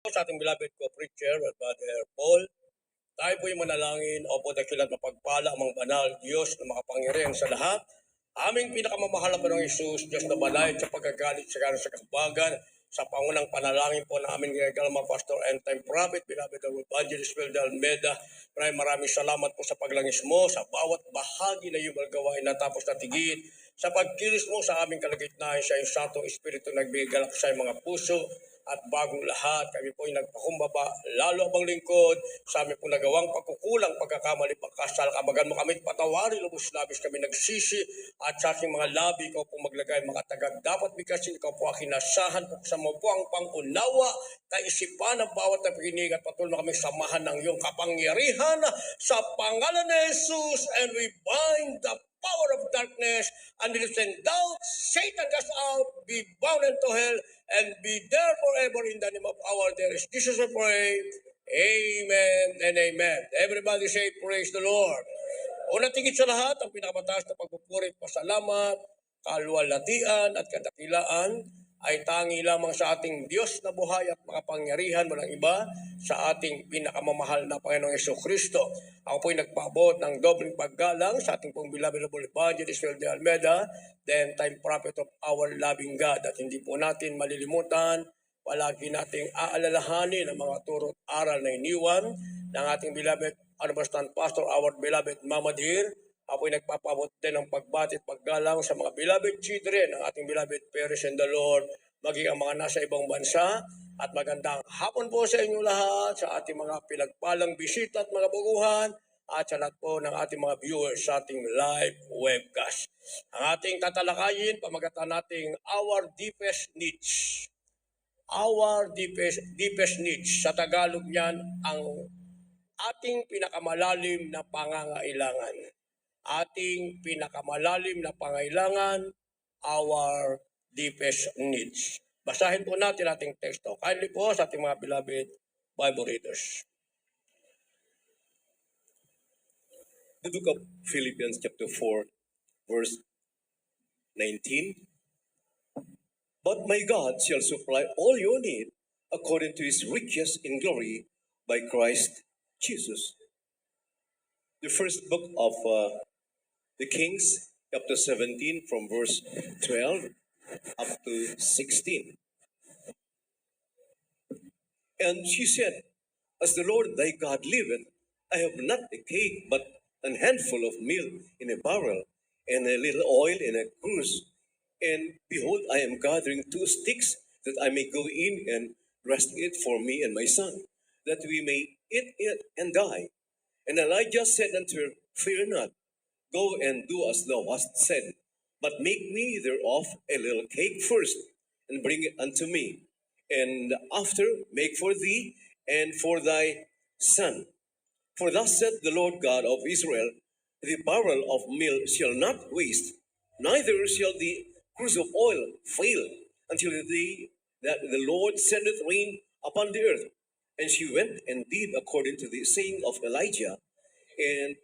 Sa ating beloved co-preacher, Brother Paul, tayo po'y manalangin o po dakilat mapagpala ang mga banal Diyos na makapangyarihan sa lahat. Aming pinakamamahal na Panginoong Isus, Diyos na balay sa pagkagalit sa gano'n sa kabagan, sa pangunang panalangin po na aming ginagawa mga Pastor and Time Prophet, beloved Evangelist Wilde Almeida. Maraming salamat po sa paglangis mo, sa bawat bahagi na iyong gawain natapos na tigit, sa pagkilos mo sa aming kalagitnaan sa iyong Santong Espiritu nagbigay galak sa iyong mga puso. At bagong lahat, kami po'y nagpakumbaba, lalo ang lingkod, sa amin po nagawang pagkukulang, pagkakamali, pagkasal, kamagan mo kami, patawarin, lubos labis kami nagsisi, at sa aking mga labi, ikaw po maglagay mga tagag. Dapat bigkasin, ikaw po aking nasahan, po sa mo po ang pangunawa, kaisipan ng bawat na pakinig, at patuloy na kami samahan ng iyong kapangyarihan, sa pangalan ni Jesus, and we bind the power of darkness, and we send out, Satan cast out, be bound into hell, and be there forever in the name of our dearest Jesus we pray. Amen and amen. Everybody say, praise the Lord. Una tigit sa lahat, ang pinakamataas na pagpupuri, pasalamat, kaluwalhatian at kadakilaan ay tangi lamang sa ating Diyos na buhay at makapangyarihan, walang iba, sa ating pinakamamahal na Panginoong Jesucristo. Ako po'y nagpaabot ng dobling paggalang sa ating pong beloved Evangelist Wilde Almeida, then time prophet of our loving God. At hindi po natin malilimutan, palagi nating aalalahanin ang mga turo at aral na iniwan ng ating beloved Anabastan Pastor, our beloved Mama Dear. Ako'y nagpapabot din ng pagbati at paggalang sa mga beloved children ng ating beloved parents in the Lord, maging ang mga nasa ibang bansa. At magandang hapon po sa inyo lahat, sa ating mga pinagpalang bisita at mga baguhan, at sa lahat po ng ating mga viewers sa ating live webcast. Ang ating tatalakayin, pamagatan nating Our Deepest Needs. Our deepest needs. Sa Tagalog niyan, ang ating pinakamalalim na pangangailangan. Ating pinakamalalim na pangailangan, our deepest needs. Basahin po natin ating teksto. Kindly po sa ating mga beloved Bible readers. The book of Philippians chapter 4, verse 19. But my God shall supply all your need according to his riches in glory by Christ Jesus. The first book of the Kings, chapter 17, from verse 12 up to 16. And she said, As the Lord thy God liveth, I have not a cake, but an handful of meal in a barrel, and a little oil in a cruse. And behold, I am gathering 2 sticks, that I may go in and rest it for me and my son, that we may eat it and die. And Elijah said unto her, Fear not, go and do as thou hast said, but make me thereof a little cake first, and bring it unto me, and after make for thee and for thy son. For thus said the Lord God of Israel, the barrel of meal shall not waste, neither shall the cruse of oil fail, until the day that the Lord sendeth rain upon the earth. And she went and did according to the saying of Elijah, and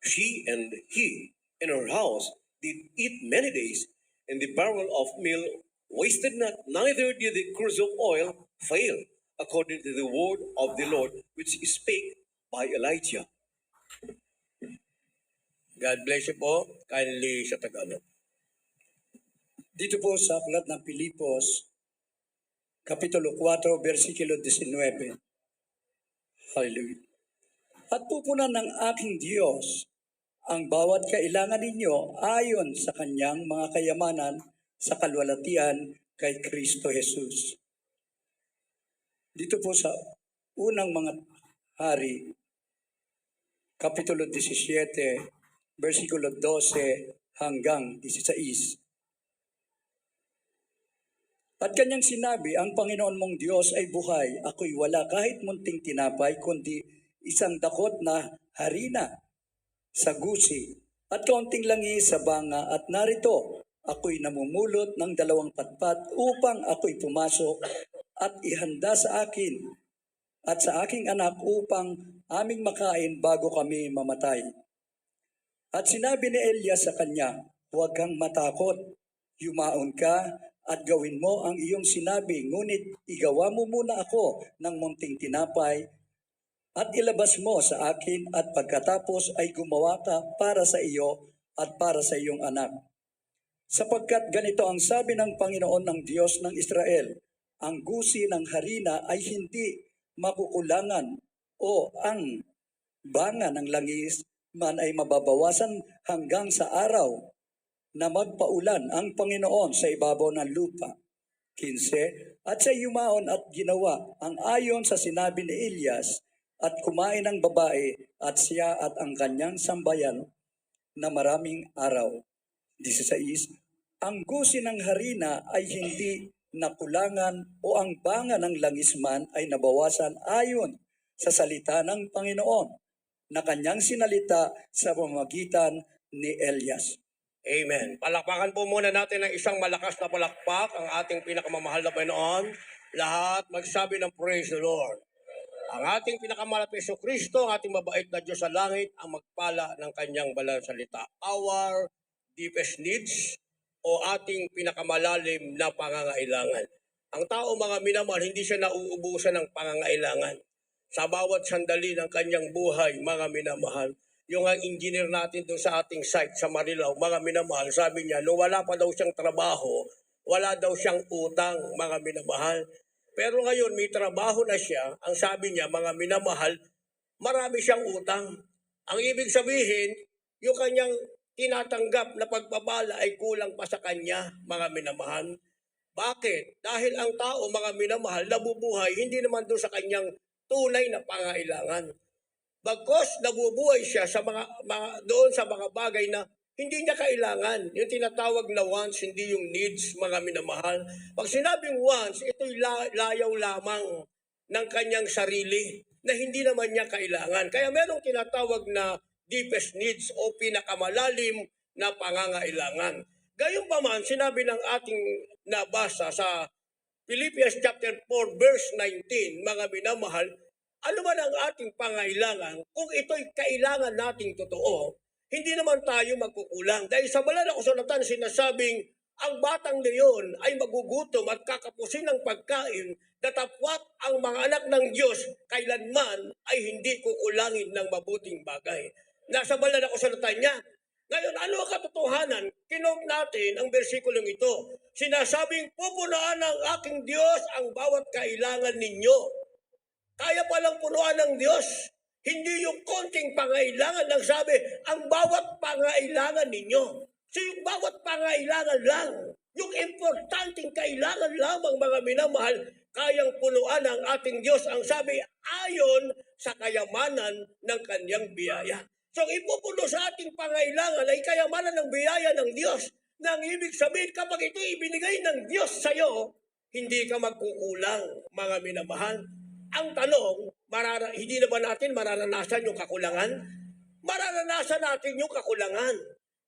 she and he in her house did eat many days, and the barrel of meal wasted not, neither did the cruse of oil fail, according to the word of the Lord which spake by Elijah. God bless you po. Kindly sa Tagalog. Dito po sa aklat ng Pilipos, Kapitulo 4, versikulo 19. Hallelujah. At pupunan ng aking Diyos ang bawat kailangan ninyo ayon sa kanyang mga kayamanan sa kalwalhatian kay Kristo Jesus. Dito po sa unang mga hari, Kapitulo 17, versikulo 12 hanggang 16. At kanyang sinabi, ang Panginoon mong Diyos ay buhay, ako'y wala kahit munting tinapay, kundi isang dakot na harina sa gusi, at kaunting langis sa banga, at narito, ako'y namumulot ng 2 patpat upang ako'y pumasok at ihanda sa akin at sa aking anak upang aming makain bago kami mamatay. At sinabi ni Elias sa kanya, huwag kang matakot, yumaon ka at gawin mo ang iyong sinabi, ngunit igawa mo muna ako ng munting tinapay at ilabas mo sa akin at pagkatapos ay gumawa ka para sa iyo at para sa iyong anak. Sapagkat ganito ang sabi ng Panginoon ng Diyos ng Israel, ang gusi ng harina ay hindi makukulangan o ang banga ng langis man ay mababawasan hanggang sa araw na magpaulan ang Panginoon sa ibabaw ng lupa. 15. At siya yumaon at ginawa ang ayon sa sinabi ni Elias at kumain ng babae at siya at ang kanyang sambayan na maraming araw. 16. Ang gusi ng harina ay hindi nakulangan o ang banga ng langis man ay nabawasan ayon sa salita ng Panginoon na kanyang sinalita sa pamamagitan ni Elias. Amen. Palakpakan po muna natin ng isang malakas na palakpak ang ating pinakamamahal na Panginoon. Lahat magsabi ng praise the Lord. Ang ating pinakamahal na Hesus Kristo, ang ating mabait na Diyos sa langit, ang magpala ng kanyang banal na salita. Our deepest needs o ating pinakamalalim na pangangailangan. Ang tao, mga minamahal, hindi siya nauubusan ng pangangailangan. Sa bawat sandali ng kanyang buhay, mga minamahal, yung ang engineer natin doon sa ating site sa Marilao, mga minamahal, sabi niya, nung wala pa daw siyang trabaho, wala daw siyang utang, mga minamahal. Pero ngayon, may trabaho na siya, ang sabi niya, mga minamahal, marami siyang utang. Ang ibig sabihin, yung kanyang tinatanggap na pagpabala ay kulang pa sa kanya, mga minamahal. Bakit? Dahil ang tao, mga minamahal, nabubuhay, hindi naman doon sa kanyang tunay na pangailangan. Bagkos nabubuhay siya sa doon sa mga bagay na hindi niya kailangan. Yung tinatawag na wants, hindi yung needs, mga minamahal. Pag sinabing wants, ito'y layaw lamang ng kanyang sarili na hindi naman niya kailangan. Kaya merong tinatawag na deepest needs o pinakamalalim na pangangailangan. Gayunpaman, sinabi ng ating nabasa sa Philippians chapter 4 verse 19, mga minamahal, ano man ang ating pangailangan, kung ito'y kailangan nating totoo, hindi naman tayo magkukulang. Dahil sa banal na kasulatan sinasabing, ang batang leon ay magugutom at kakapusin ng pagkain, datapwat ang mga anak ng Diyos kailanman ay hindi kukulangin ng mabuting bagay. Nasa banal na kasulatan niya. Ngayon, ano ang katotohanan? Kinote natin ang bersikulong ito. Sinasabing, pupunuan ng aking Diyos ang bawat kailangan ninyo. Kaya palang punuan ng Diyos. Hindi yung konting pangailangan lang sabi, ang bawat pangailangan ninyo. So yung bawat pangailangan lang, yung importanteng kailangan lamang, mga minamahal, kayang punuan ng ating Diyos. Ang sabi, ayon sa kayamanan ng kanyang biyaya. So ipupuno sa ating pangailangan ay kayamanan ng biyaya ng Diyos. Na ang ibig sabihin, kapag ito ibinigay ng Diyos sa iyo, hindi ka magkukulang, mga minamahal. Ang tanong, hindi na ba natin mararanasan yung kakulangan? Mararanasan natin yung kakulangan.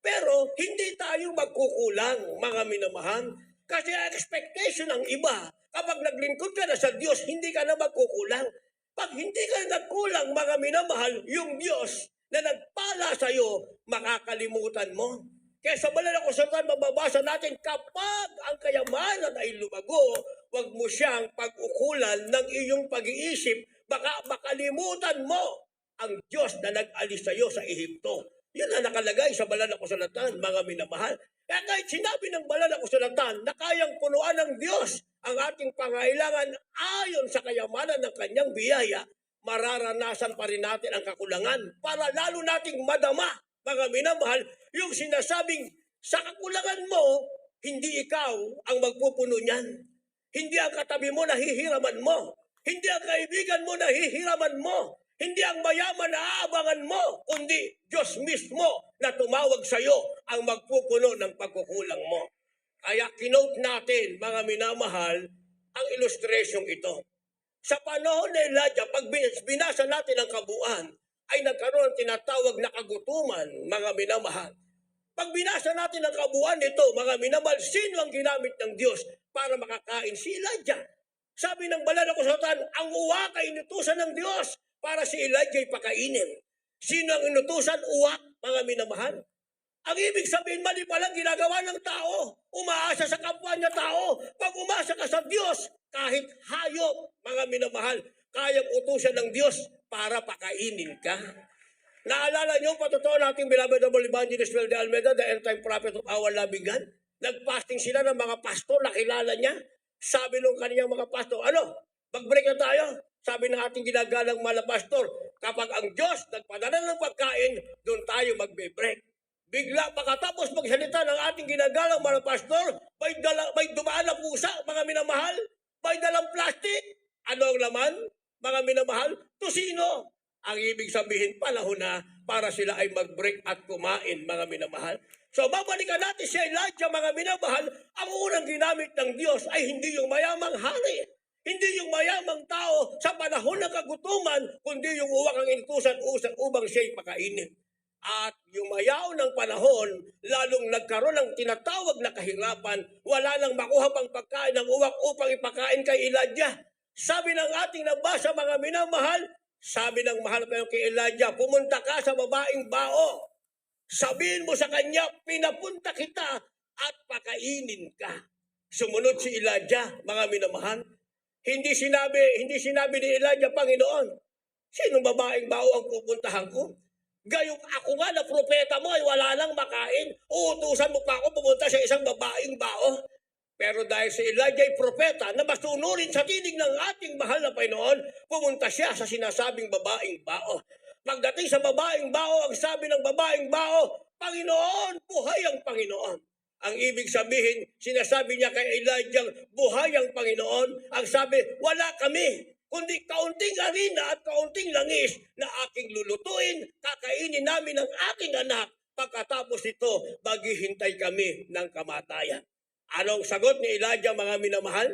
Pero hindi tayo magkukulang, mga minamahal. Kasi expectation ng iba, kapag naglingkod ka na sa Diyos, hindi ka na magkukulang. Pag hindi ka nagkulang, mga minamahal, yung Diyos na nagpala sa iyo, makakalimutan mo. Kaya sa banal na kasulatan, mababasa natin, kapag ang kayamanan ay lumago, huwag mo siyang pag-ukulan ng iyong pag-iisip, baka makalimutan mo ang Diyos na nag-alis sa iyo sa Ehipto. Yan ang nakalagay sa banal na kasulatan, mga minamahal. Kaya kahit sinabi ng banal na kasulatan na kayang punuan ng Diyos ang ating pangailangan ayon sa kayamanan ng kanyang biyaya, mararanasan pa rin natin ang kakulangan para lalo nating madama, mga minamahal, yung sinasabing sa kakulangan mo, hindi ikaw ang magpupuno niyan. Hindi ang katabi mo nahihiraman mo. Hindi ang kaibigan mo nahihiraman mo. Hindi ang mayaman na aabangan mo, kundi Diyos mismo na tumawag sa iyo ang magpupuno ng pagkukulang mo. Kaya kinote natin, mga minamahal, ang ilustrasyong ito. Sa panahon ni Elijah, pag binasa natin ang kabuuan, ay nagkaroon ng tinatawag na kagutuman, mga minamahal. Pag binasa natin ang kabuuan nito, mga minamahal, sino ang ginamit ng Diyos para makakain? Si Elijah. Sabi ng banal na kasulatan, ang uwak ay inutusan ng Diyos para si Elijah ay pakainin. Sino ang inutusan? Uwak, mga minamahal. Ang ibig sabihin, mali palang ginagawa ng tao. Umaasa sa kapwa niya tao. Pag umasa ka sa Diyos, kahit hayop, mga minamahal, kayang utusan ng Diyos para pakainin ka. Naalala niyo, patotoo nating beloved double evangelist Will de Almeida, the end time prophet of our loving God? Nagpasting sila ng mga pastor, nakilala niya. Sabi nung kaniyang mga pastor, ano, mag-break na tayo? Sabi ng ating ginagalang mga pastor, kapag ang Diyos nagpadala ng pagkain, doon tayo magbe-break. Bigla pagkatapos magsalita ng ating ginagalang mga pastor, may dumaan na pusa, mga minamahal. May dalang plastic. Ano ang laman, mga minamahal? Tusino. Ang ibig sabihin, panahon na para sila ay mag-break at kumain, mga minamahal. So babalikan natin si Elijah, mga minamahal. Ang unang ginamit ng Diyos ay hindi yung mayamang hari. Hindi yung mayamang tao sa panahon ng kagutuman, kundi yung uwak ang inutusan upang siya'y pakainin. At yung mayaw ng panahon, lalong nagkaroon ng tinatawag na kahirapan, wala nang makuha pang pagkain ng uwak upang ipakain kay Elijah. Sabi ng ating nabasa, mga minamahal, sabi ng mahal kayo kay Elijah, pumunta ka sa babaeng bao. Sabihin mo sa kanya, pinapunta kita at pakainin ka. Sumunod si Elijah, mga minamahal. Hindi sinabi ni Elijah, Panginoon, sinong babaeng bao ang pupuntahan ko? Gayong ako nga na propeta mo ay wala nang makain. Uutusan mo pa ako pumunta sa isang babaeng bao. Pero dahil si Elijah ay propeta na masunurin sa tinig ng ating mahal na Panginoon, pumunta siya sa sinasabing babaeng bao. Pagdating sa babaeng bao, ang sabi ng babaeng bao, Panginoon, buhay ang Panginoon. Ang ibig sabihin, sinasabi niya kay Elijah, buhay ang Panginoon. Ang sabi, wala kami, kundi kaunting harina at kaunting langis na aking lulutuin, kakainin namin ng aking anak. Pagkatapos ito, maghihintay kami ng kamatayan. Anong sagot ni Elijah, mga minamahal?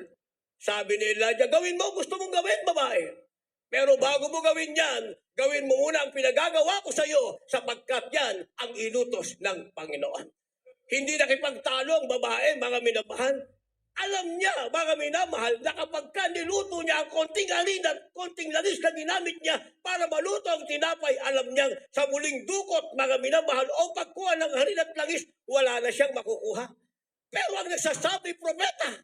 Sabi ni Elijah, gawin mo, gusto mong gawin, babae. Pero bago mo gawin yan, gawin mo muna ang pinagagawa ko sa iyo sapagkat yan ang inutos ng Panginoon. Hindi nakipagtalo ang babae, mga minamahal. Alam niya, mga minamahal, na kapag niluto niya ang konting harina at konting langis na ginamit niya para maluto ang tinapay, alam niyang sa muling dukot, mga minamahal, o pagkuha ng harina at langis, wala na siyang makukuha. Pero ang nagsasabi, propeta,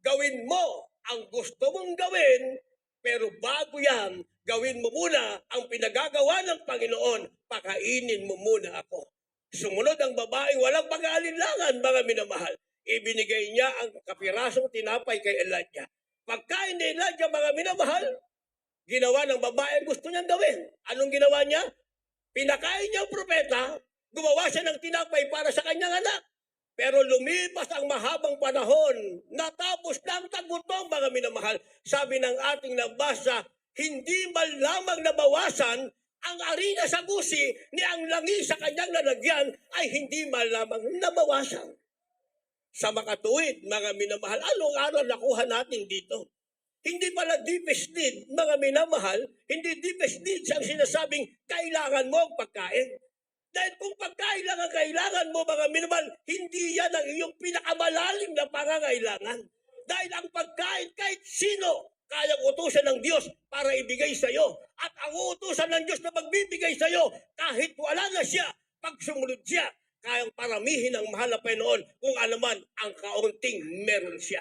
gawin mo ang gusto mong gawin, pero bago yan, gawin mo muna ang pinagagawa ng Panginoon, pakainin mo muna ako. Sumunod ang babaeng walang pag-aalinlangan, mga minamahal. Ibinigay niya ang kapirasong tinapay kay Elijah. Pagkain ni Elijah, mga minamahal, ginawa ng babae gusto niyang gawin. Anong ginawa niya? Pinakain niya ang propeta, gumawa siya ng tinapay para sa kanyang anak. Pero lumipas ang mahabang panahon, natapos na ang tagutom, mga minamahal. Sabi ng ating nabasa, hindi man lamang nabawasan ang arina sa gusi ni ang langis sa kanyang lalagyan ay hindi man lamang nabawasan. Sa makatuwid, mga minamahal, anong aral nakuha natin dito? Hindi pala deepest need, mga minamahal, hindi deepest needs ang sinasabing kailangan mo ang pagkain. Dahil kung pagkain lang ang kailangan mo, mga minamahal, hindi yan ang iyong pinakamalalim na pangangailangan. Dahil ang pagkain, kahit sino, kayang utusan ng Diyos para ibigay sa iyo. At ang utusan ng Diyos na magbibigay sa iyo, kahit wala na siya, pag sumunod siya, kayang paramihin ang mahal na Panginoon kung anuman ang kaunting meron siya.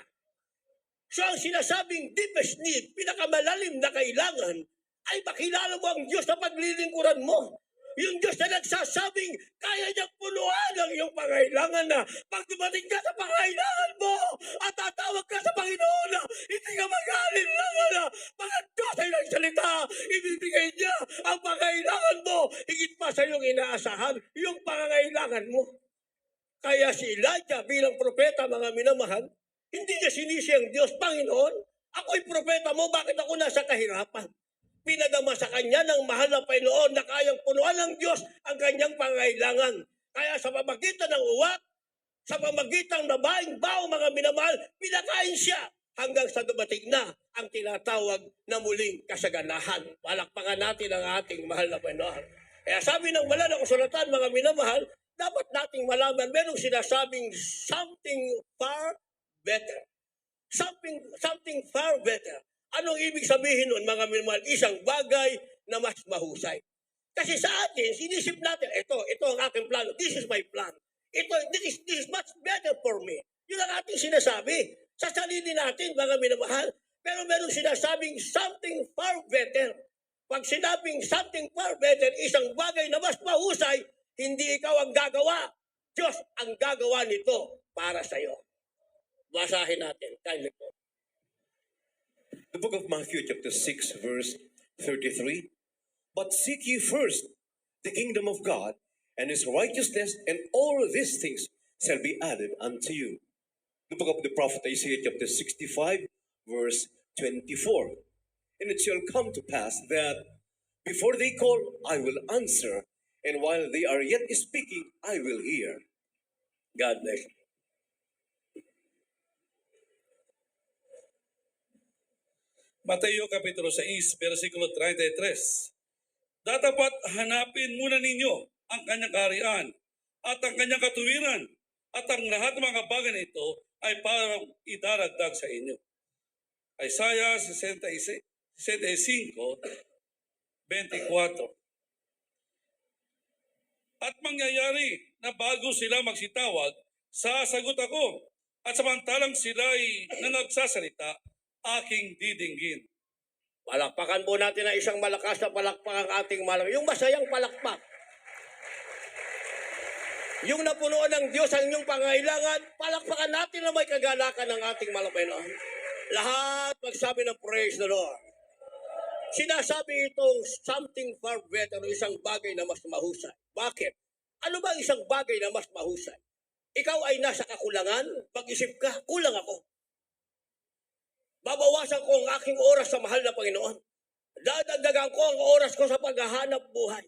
So ang sinasabing deepest need, pinakamalalim na kailangan, ay makilala mo ang Diyos na paglilingkuran mo. Yung Diyos na nagsasabing, kaya niyang punuan ang iyong pangailangan na pag dumating ka sa pangailangan mo at tatawag ka sa Panginoon na hindi ka mag-aalinlangan na mga Diyos ay nagsalita, ibibigay niya ang pangailangan mo, higit pa sa iyong inaasahan, yung pangailangan mo. Kaya si Elijah bilang propeta, mga minamahal, hindi niya sinisi ang Diyos, Panginoon, ako'y propeta mo, bakit ako nasa kahirapan? Pinadama sa kanya ng mahal na Panginoon na kayang punuan ng Diyos ang kanyang pangailangan. Kaya sa pamagitan ng uwak, sa pamagitan ng babaeng bao, mga minamahal, pinakain siya hanggang sa dumating na ang tinatawag na muling kasaganahan. Palakpakan natin ang ating mahal na Panginoon. Kaya sabi ng mahal na kasulatan, mga minamahal, dapat nating malaman, merong sinasabing something far better. Something far better. Anong ibig sabihin nun, mga minamahal? Isang bagay na mas mahusay. Kasi sa atin, sinisip natin, ito ang aking plano. This is my plan. This is much better for me. Yun ang ating sinasabi sa sarili natin, mga minamahal. Pero merong sinasabing something far better. Pag sinabing something far better, isang bagay na mas mahusay, hindi ikaw ang gagawa. Diyos ang gagawa nito para sa iyo. Basahin natin. Kindly po. The book of Matthew chapter 6 verse 33. But seek ye first the kingdom of God and his righteousness, and all these things shall be added unto you. The book of the prophet Isaiah chapter 65 verse 24. And it shall come to pass that before they call, I will answer, and while they are yet speaking, I will hear. God bless you. Mateo Kapitulo 6, versikulo 33. Datapat hanapin muna ninyo ang kanyang kaharian at ang kanyang katuwiran, at ang lahat ng mga bagay na ito ay parang idaragdag sa inyo. Isaiah 65, 24. At mangyayari na bago sila magsitawag, sasagot ako, at samantalang sila'y nangagsasalita, aking didinggin. Palakpakan po natin ang isang malakas na palakpak ang ating malang. Yung masayang palakpak. Yung napunuan ng Diyos ang inyong pangailangan, palakpakan natin na may kagalakan ng ating malapainan. Lahat magsabi ng praise the Lord. Sinasabi itong something far better, isang bagay na mas mahusay. Bakit? Ano ba isang bagay na mas mahusay? Ikaw ay nasa kakulangan, mag-isip ka, kulang ako. Babawasan ko ang aking oras sa mahal na Panginoon. Dadagdagan ko ang oras ko sa paghahanap buhay.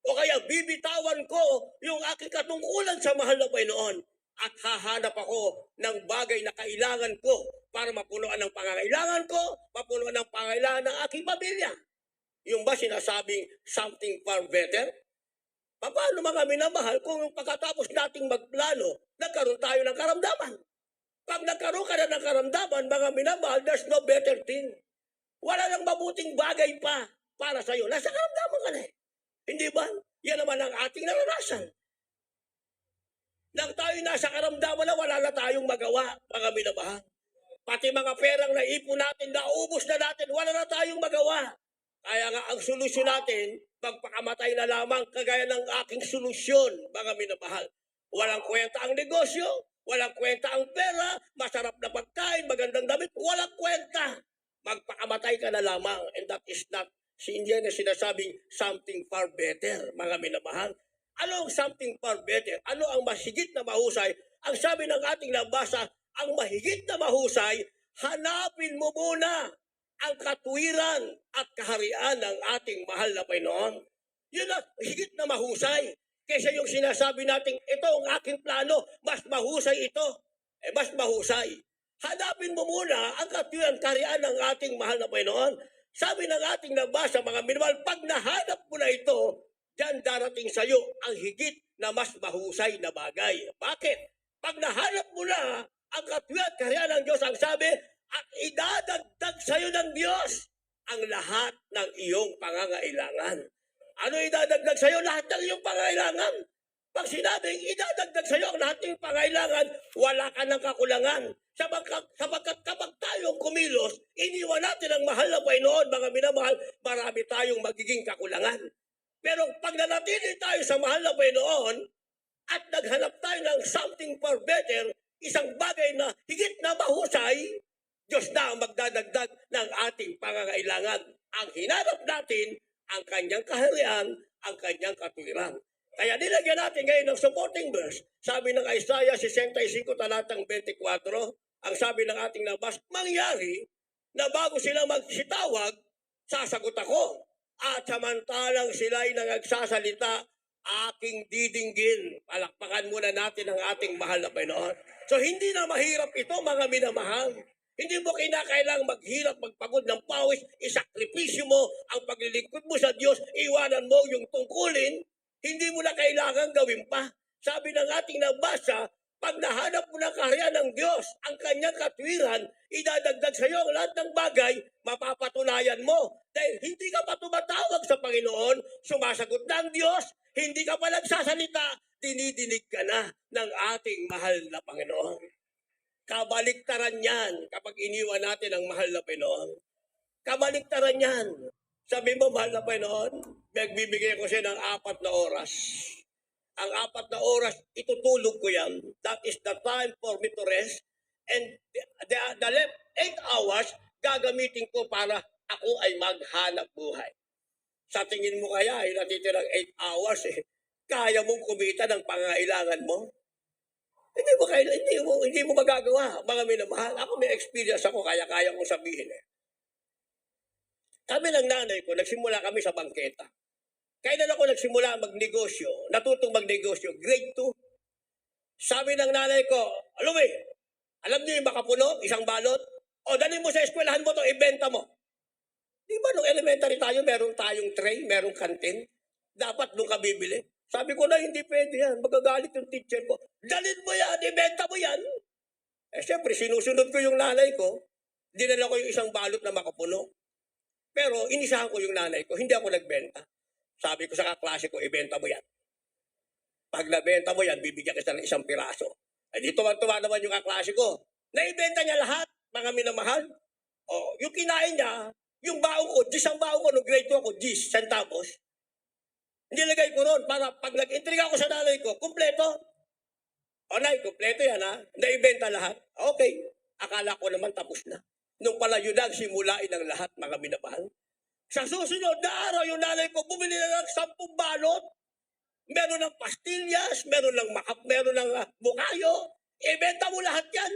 O kaya bibitawan ko yung aking katungkulan sa mahal na Panginoon. At hahanap ako ng bagay na kailangan ko para mapunuan ang pangangailangan ko, mapunuan ang pangangailangan ng aking pamilya. Yung ba sinasabing something far better? Paano mga minamahal kung pagkatapos nating magplano, nagkaroon tayo ng karamdaman? Pag nagkaroon ka na ng karamdaman, mga minamahal, there's no better thing. Wala nang mabuting bagay pa para sa'yo. Nasa karamdaman ka na eh. Hindi ba? Yan naman ang ating naranasan. Nang tayo nasa karamdaman na wala na tayong magawa, mga minamahal. Pati mga perang naipon natin, naubos na natin, wala na tayong magawa. Kaya nga ang solusyon natin, magpakamatay na lamang kagaya ng aking solusyon, mga minamahal. Walang kwenta ang negosyo, walang kwenta ang pera, masarap na pagkain, magandang damit, walang kwenta. Magpakamatay ka na lamang. And that is not, hindi na sinasabing something far better, mga minamahal. Ano ang something far better? Ano ang mahigit na mahusay? Ang sabi ng ating nabasa, ang mahigit na mahusay, hanapin mo muna ang katuwiran at kaharian ng ating mahal na Panginoon. Yun ang higit na mahusay. Kaysa yung sinasabi natin, ito ang aking plano, mas mahusay ito. Mas mahusay. Hanapin mo muna ang katuwiran, kaharian ng ating mahal na Panginoon. Sabi ng ating nabasa, mga minamahal, pag nahanap mo na ito, diyan darating sa iyo ang higit na mas mahusay na bagay. Bakit? Pag nahanap mo na ang katuwiran at kaharian ng Diyos, ang sabi, at idadagdag sa iyo ng Diyos ang lahat ng iyong pangangailangan. Ano idadagdag sa iyo? Lahat ng iyong pangangailangan. Pag sinabing idadagdag sa iyo ang lahat ng iyong pangangailangan, wala ka ng kakulangan. Sapagkat kapag tayong kumilos, iniwan natin ang mahal na Panginoon, mga minamahal, marami tayong magiging kakulangan. Pero pag nanatili tayo sa mahal na Panginoon at naghanap tayo ng something far better, isang bagay na higit na mahusay, Diyos na ang magdadagdag ng ating pangangailangan. Ang hinanap natin, ang kanyang kaharian, ang kanyang katuwiran. Kaya nilagyan natin ngayon ng supporting verse. Sabi ng Isaiah 65, talatang 24, ang sabi ng ating nabas, mangyari na bago sila magsitawag, sasagot ako. At samantalang sila'y nangagsasalita, aking didinggin. Palakpakan muna natin ang ating mahal na Panginoon. So hindi na mahirap ito, mga minamahal. Hindi mo kinakailangang maghirap, magpagod ng pawis, isakripisyo mo ang paglilingkod mo sa Diyos, iwanan mo yung tungkulin, hindi mo na kailangan gawin pa. Sabi ng ating nabasa, pag nahanap mo ng kaharian ng Diyos, ang kanyang katwiran, idadagdag sa iyo ang lahat ng bagay, mapapatunayan mo. Dahil hindi ka pa tumatawag sa Panginoon, sumasagot na ang Diyos, hindi ka pa nagsasalita, dinidinig ka na ng ating mahal na Panginoon. Kabaliktaran yan kapag iniwan natin ang mahal na Panginoon. Kabaliktaran yan. Sabi mo, mahal na Panginoon, nagbibigay ko siya ng 4 na oras. Ang 4 na oras, itutulog ko yan. That is the time for me to rest. And the left 8 hours, gagamitin ko para ako ay maghanap buhay. Sa tingin mo kaya, ay natitirang 8 hours, kaya mong kumita ng pangailangan mo? Hindi mo magagawa, mga minamahal. Ako may experience ako, kaya kong sabihin. Kami ng nanay ko, nagsimula kami sa bangketa. Kailan ako nagsimula magnegosyo, natutong magnegosyo, grade 2. Sabi ng nanay ko, alam niyo yung makapuno, isang balot? O, dali mo sa eskwelahan mo to, ibenta mo. Di ba nung elementary tayo, meron tayong tray, merong kantin? Dapat nung ka bibili. Sabi ko na, hindi pwede yan. Magagalit yung teacher ko. Dalin mo yan, ibenta mo yan. Siyempre, sinusunod ko yung nanay ko. Dinala ko yung isang balot na makapuno. Pero inisahan ko yung nanay ko, hindi ako nagbenta. Sabi ko sa kaklase ko, ibenta mo yan. Pag nabenta mo yan, bibigyan kita ng 1 piraso. Ay di tuwa naman yung kaklase ko. Naibenta niya lahat, mga minamahal. O, yung kinain niya, yung baong ko, 10 ang baong ko, nung grade 2 ako, 10 centavos. Nilagay ko ron para pag nag-intriga ako sa nanay ko, kumpleto. O nay, kumpleto yan ha. Naibenta lahat. Okay. Akala ko naman tapos na. Nung pala yun ang simulain ng lahat, mga minamahal. Sa susunod na araw, yung nanay ko, bumili na ng 10 balot. Meron ng pastillas, meron ng bukayo. Ibenta mo lahat yan.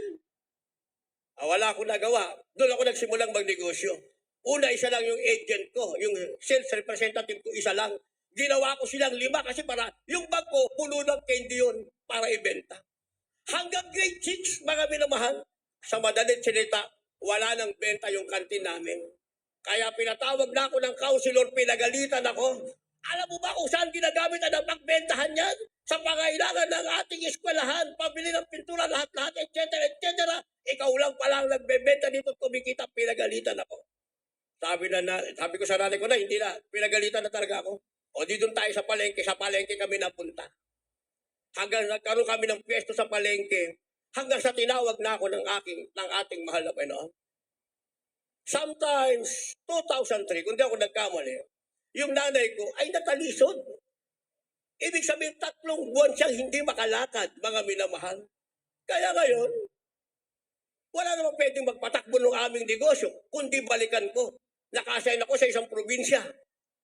Wala akong nagawa. Doon ako nagsimulang magnegosyo. Una, isa lang yung agent ko. Yung sales representative ko, isa lang. Ginawa ko silang 5 kasi para yung bag ko, puno ng candy yun para ibenta. Hanggang grade 6, mga minamahal, sa madalit salita, wala nang benta yung kantin namin. Kaya pinatawag na ako ng counselor, pinagalitan ako. Alam mo ba kung saan ginagamit ang pagbentahan yan? Sa pangailangan ng ating eskwelahan, pabili ng pintura, lahat-lahat, etc., etc. Ikaw lang palang nagbebenta dito, kumikita, pinagalitan ako. Sabi ko sa nanay ko na, hindi na, pinagalitan na talaga ako. O di doon tayo sa palengke kami napunta. Hanggang nagkaroon kami ng pwesto sa palengke, hanggang sa tinawag na ako ng ating mahal na Panginoon. Sometimes, 2003, kung di ako nagkamali, yung nanay ko ay natalisod. Ibig sabihin, 3 buwan siyang hindi makalakad, mga minamahal. Kaya ngayon, wala namang pwedeng magpatakbo ng aming negosyo, kundi balikan ko. Nakasign ako sa isang probinsya.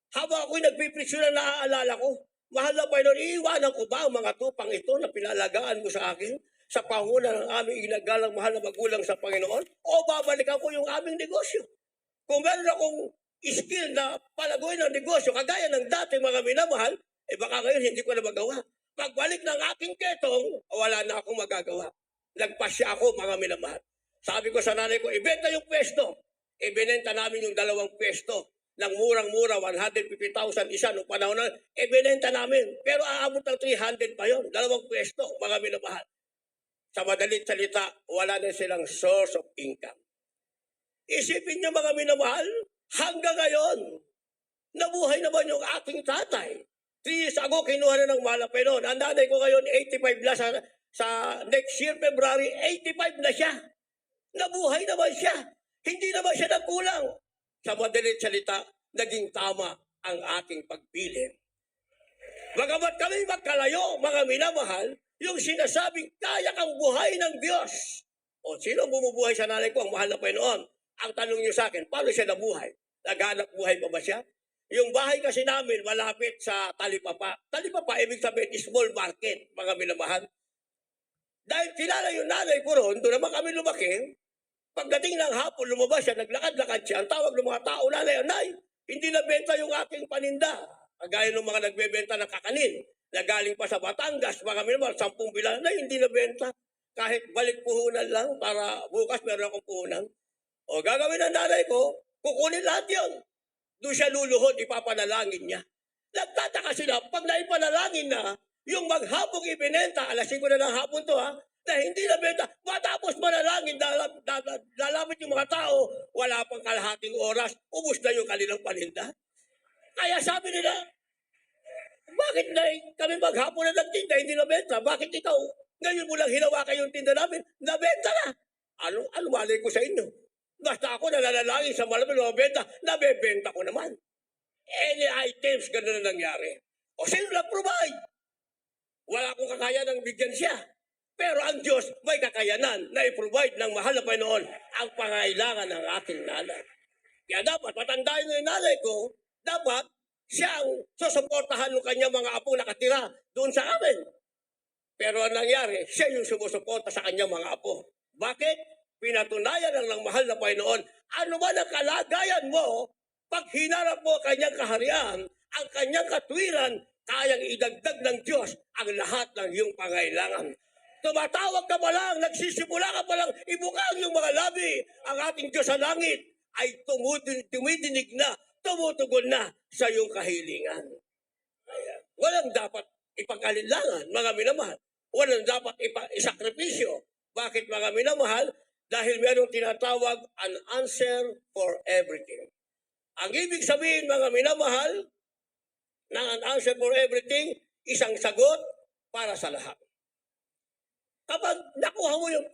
Habang ako'y nagpipresyo na naaalala ko, mahal na Panginoon, iiwanan ko ba ang mga tupang ito na pinalagaan mo sa akin sa panguna ng aming inagalang mahal na magulang sa Panginoon? O babalikan ko yung aming negosyo? Kung meron akong skill na palaguin ng negosyo, kagaya ng dati mga minamahal, baka ngayon hindi ko na magawa. Pagbalik ng aking ketong, wala na akong magagawa. Nagpasya ako mga minamahal. Sabi ko sa nanay ko, ibenta yung pwesto. Ibinenta namin yung 2 pwesto. Ng murang-mura, 150,000 isa nung panahon na, binenta namin. Pero aabot ng 300 pa yun. 2 pwesto, mga minamahal. Sa madalit salita, wala na silang source of income. Isipin niyo mga minamahal, hanggang ngayon, nabuhay naman yung aking tatay. 3 years ago, kinuha na ng malapay noon. Ang nanay ko ngayon, 85 na sa next year, February, 85 na siya. Nabuhay naman siya. Hindi naman siya nagkulang. Sa madalit salita, naging tama ang ating pagpili. Bagamat kami magkalayo, mga minamahal, yung sinasabing kaya kang buhay ng Diyos. O sino bumubuhay sa nanay ko? Ang mahal na Panginoon. Ang tanong niyo sa akin, paano siya nabuhay? Naghanap buhay pa ba siya? Yung bahay kasi namin malapit sa Talipapa. Talipapa, ibig sabihin, small market, mga minamahal. Dahil kilala yung nanay ko ron, doon naman kami lumaki. Pagdating ng hapon, lumabas siya, naglakad-lakad siya. Ang tawag ng mga tao, nanay, hindi nabenta yung aking paninda. Kagaya ng mga nagbebenta ng kakanin, na galing pa sa Batangas, mga minamahal, 10 bilang na hindi nabenta. Kahit balik puhunan lang, para bukas meron akong puhunan. O gagawin ng nanay ko, kukunin lahat yun. Doon siya luluhod, ipapanalangin niya. Nagtataka sila, pag naipanalangin na, yung maghapong ibinenta, 5:00 na ng hapon to na hindi nabenta, matapos manalangin, lalapit yung mga tao, wala pang kalahating oras, ubus na yung kanilang paninda. Kaya sabi nila, Bakit na kami maghapon na nagtinda, hindi nabenta? Bakit ikaw, ngayon mo lang hinawakan yung tinda namin, nabenta na? Ano malay ko sa inyo? Basta ako nalalangin sa malamang nabenta, nabebenta ko naman. Any items, gano'n na nangyari. O sino nag-provide? Wala akong kakayanan ng bigyan siya. Pero ang Diyos may kakayanan na i-provide ng mahal na Panginoon ang pangailangan ng ating nanay. Kaya dapat matandaan ng nanay ko, dapat siya ang susuportahan ng kanyang mga apo nakatira doon sa amin. Pero ang nangyari, siya yung sumusuporta sa kanyang mga apo. Bakit? Pinatunayan ng mahal na Panginoon, ano man ang kalagayan mo, pag hinarap mo ang kanyang kaharian, ang kanyang katwiran, kayang idagdag ng Diyos ang lahat ng iyong pangailangan. Tumatawag ka pa lang, nagsisimula ka pa lang, ibukang yung mga labi. Ang ating Diyos sa langit ay tumidinig na, tumutugon na sa iyong kahilingan. Ayan. Walang dapat ipag-alinlangan, mga minamahal. Walang dapat isakripisyo. Bakit mga minamahal? Dahil mayroong tinatawag an answer for everything. Ang ibig sabihin, mga minamahal, ng an answer for everything, isang sagot para sa lahat. Kapag nakuha mo yung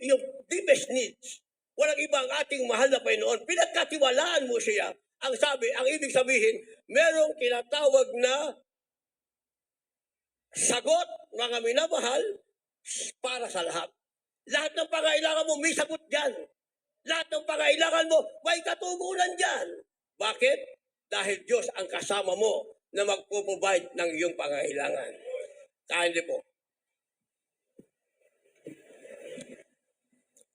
yung deepest needs, walang ibang ating mahal na Panginoon, pinagkatiwalaan mo siya, ang ibig sabihin, merong tinatawag na sagot, mga minamahal, para sa lahat. Lahat ng pangailangan mo, may sagot dyan. Lahat ng pangailangan mo, may katugunan dyan. Bakit? Dahil Diyos ang kasama mo na magpo-provide ng iyong pangailangan. Kaya hindi po.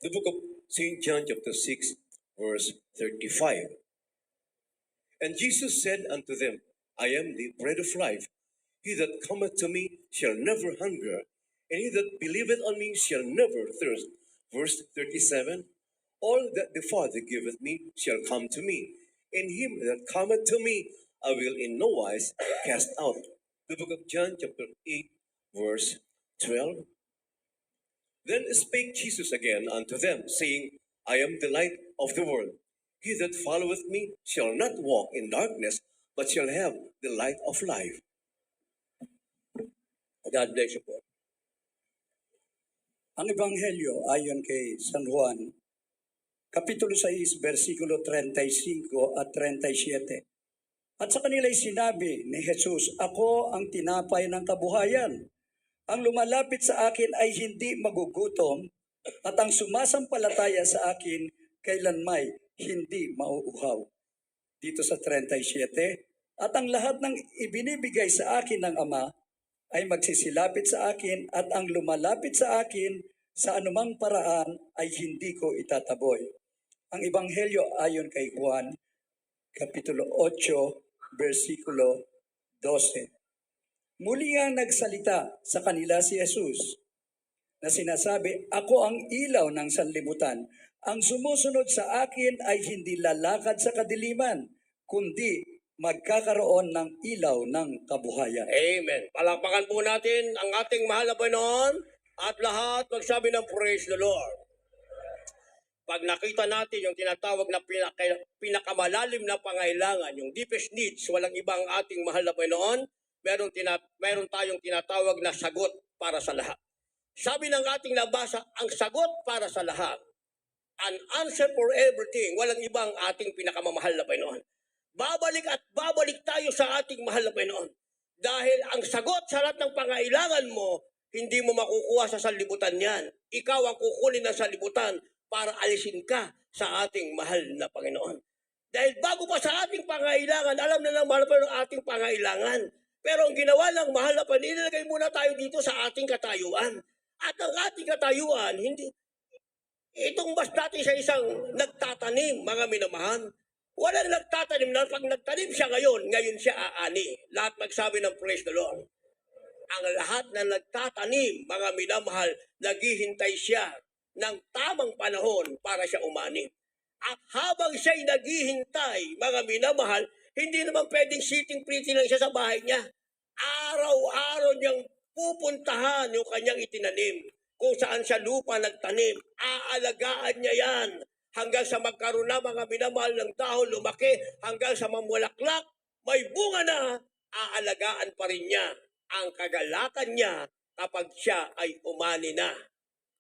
The book of St. John chapter 6, verse 35. And Jesus said unto them, I am the bread of life. He that cometh to me shall never hunger, and he that believeth on me shall never thirst. Verse 37. All that the Father giveth me shall come to me, and him that cometh to me I will in no wise cast out. The book of John chapter 8, verse 12. Then spake Jesus again unto them, saying, I am the light of the world. He that followeth me shall not walk in darkness, but shall have the light of life. God bless you po. Ang Ebanghelyo ayon kay San Juan, Kapitulo 6, versikulo 35 at 37. At sa kanila'y sinabi ni Jesus, Ako ang tinapay ng kabuhayan. Ang lumalapit sa akin ay hindi magugutom, at ang sumasampalataya sa akin kailanmay hindi mauuhaw. Dito sa 37, at ang lahat ng ibinibigay sa akin ng Ama ay magsisilapit sa akin, at ang lumalapit sa akin sa anumang paraan ay hindi ko itataboy. Ang Ebanghelyo ayon kay Juan, Kapitulo 8, versikulo 12. Muli nga nagsalita sa kanila si Jesus na sinasabi, Ako ang ilaw ng sanlibutan. Ang sumusunod sa akin ay hindi lalakad sa kadiliman, kundi magkakaroon ng ilaw ng kabuhayan. Amen. Palakpakan po natin ang ating mahal na Panginoon at lahat magsabi ng praise the Lord. Pag nakita natin yung tinatawag na pinakamalalim na pangailangan, yung deepest needs, walang ibang ating mahal na Panginoon, meron tayong tinatawag na sagot para sa lahat. Sabi ng ating nabasa, ang sagot para sa lahat, an answer for everything, walang ibang ating pinakamamahal na Panginoon. Babalik at babalik tayo sa ating mahal na Panginoon. Dahil ang sagot sa lahat ng pangailangan mo, hindi mo makukuha sa sanlibutan yan. Ikaw ang kukunin ng sanlibutan para alisin ka sa ating mahal na Panginoon. Dahil bago pa sa ating pangailangan, alam na ng mahal na Panginoon ang ating pangailangan. Pero ang ginawa ng mahal na Panginoon, inilagay muna tayo dito sa ating katayuan. At ang ating katayuan, itong mas dati sa isang nagtatanim, mga minamahal. Walang nagtatanim na pag nagtanim siya ngayon siya aani. Lahat magsabi ng praise the Lord. Ang lahat na nagtatanim, mga minamahal, naghihintay siya ng tamang panahon para siya umani. At habang siya'y naghihintay, mga minamahal, hindi naman pwedeng sitting pretty lang siya sa bahay niya. Araw-araw niyang pupuntahan yung kanyang itinanim. Kung saan siya lupa nagtanim, aalagaan niya yan. Hanggang sa magkaroon na mga minamahal ng dahon, lumaki, hanggang sa mamulaklak, may bunga na, aalagaan pa rin niya ang kagalakan niya kapag siya ay umani na.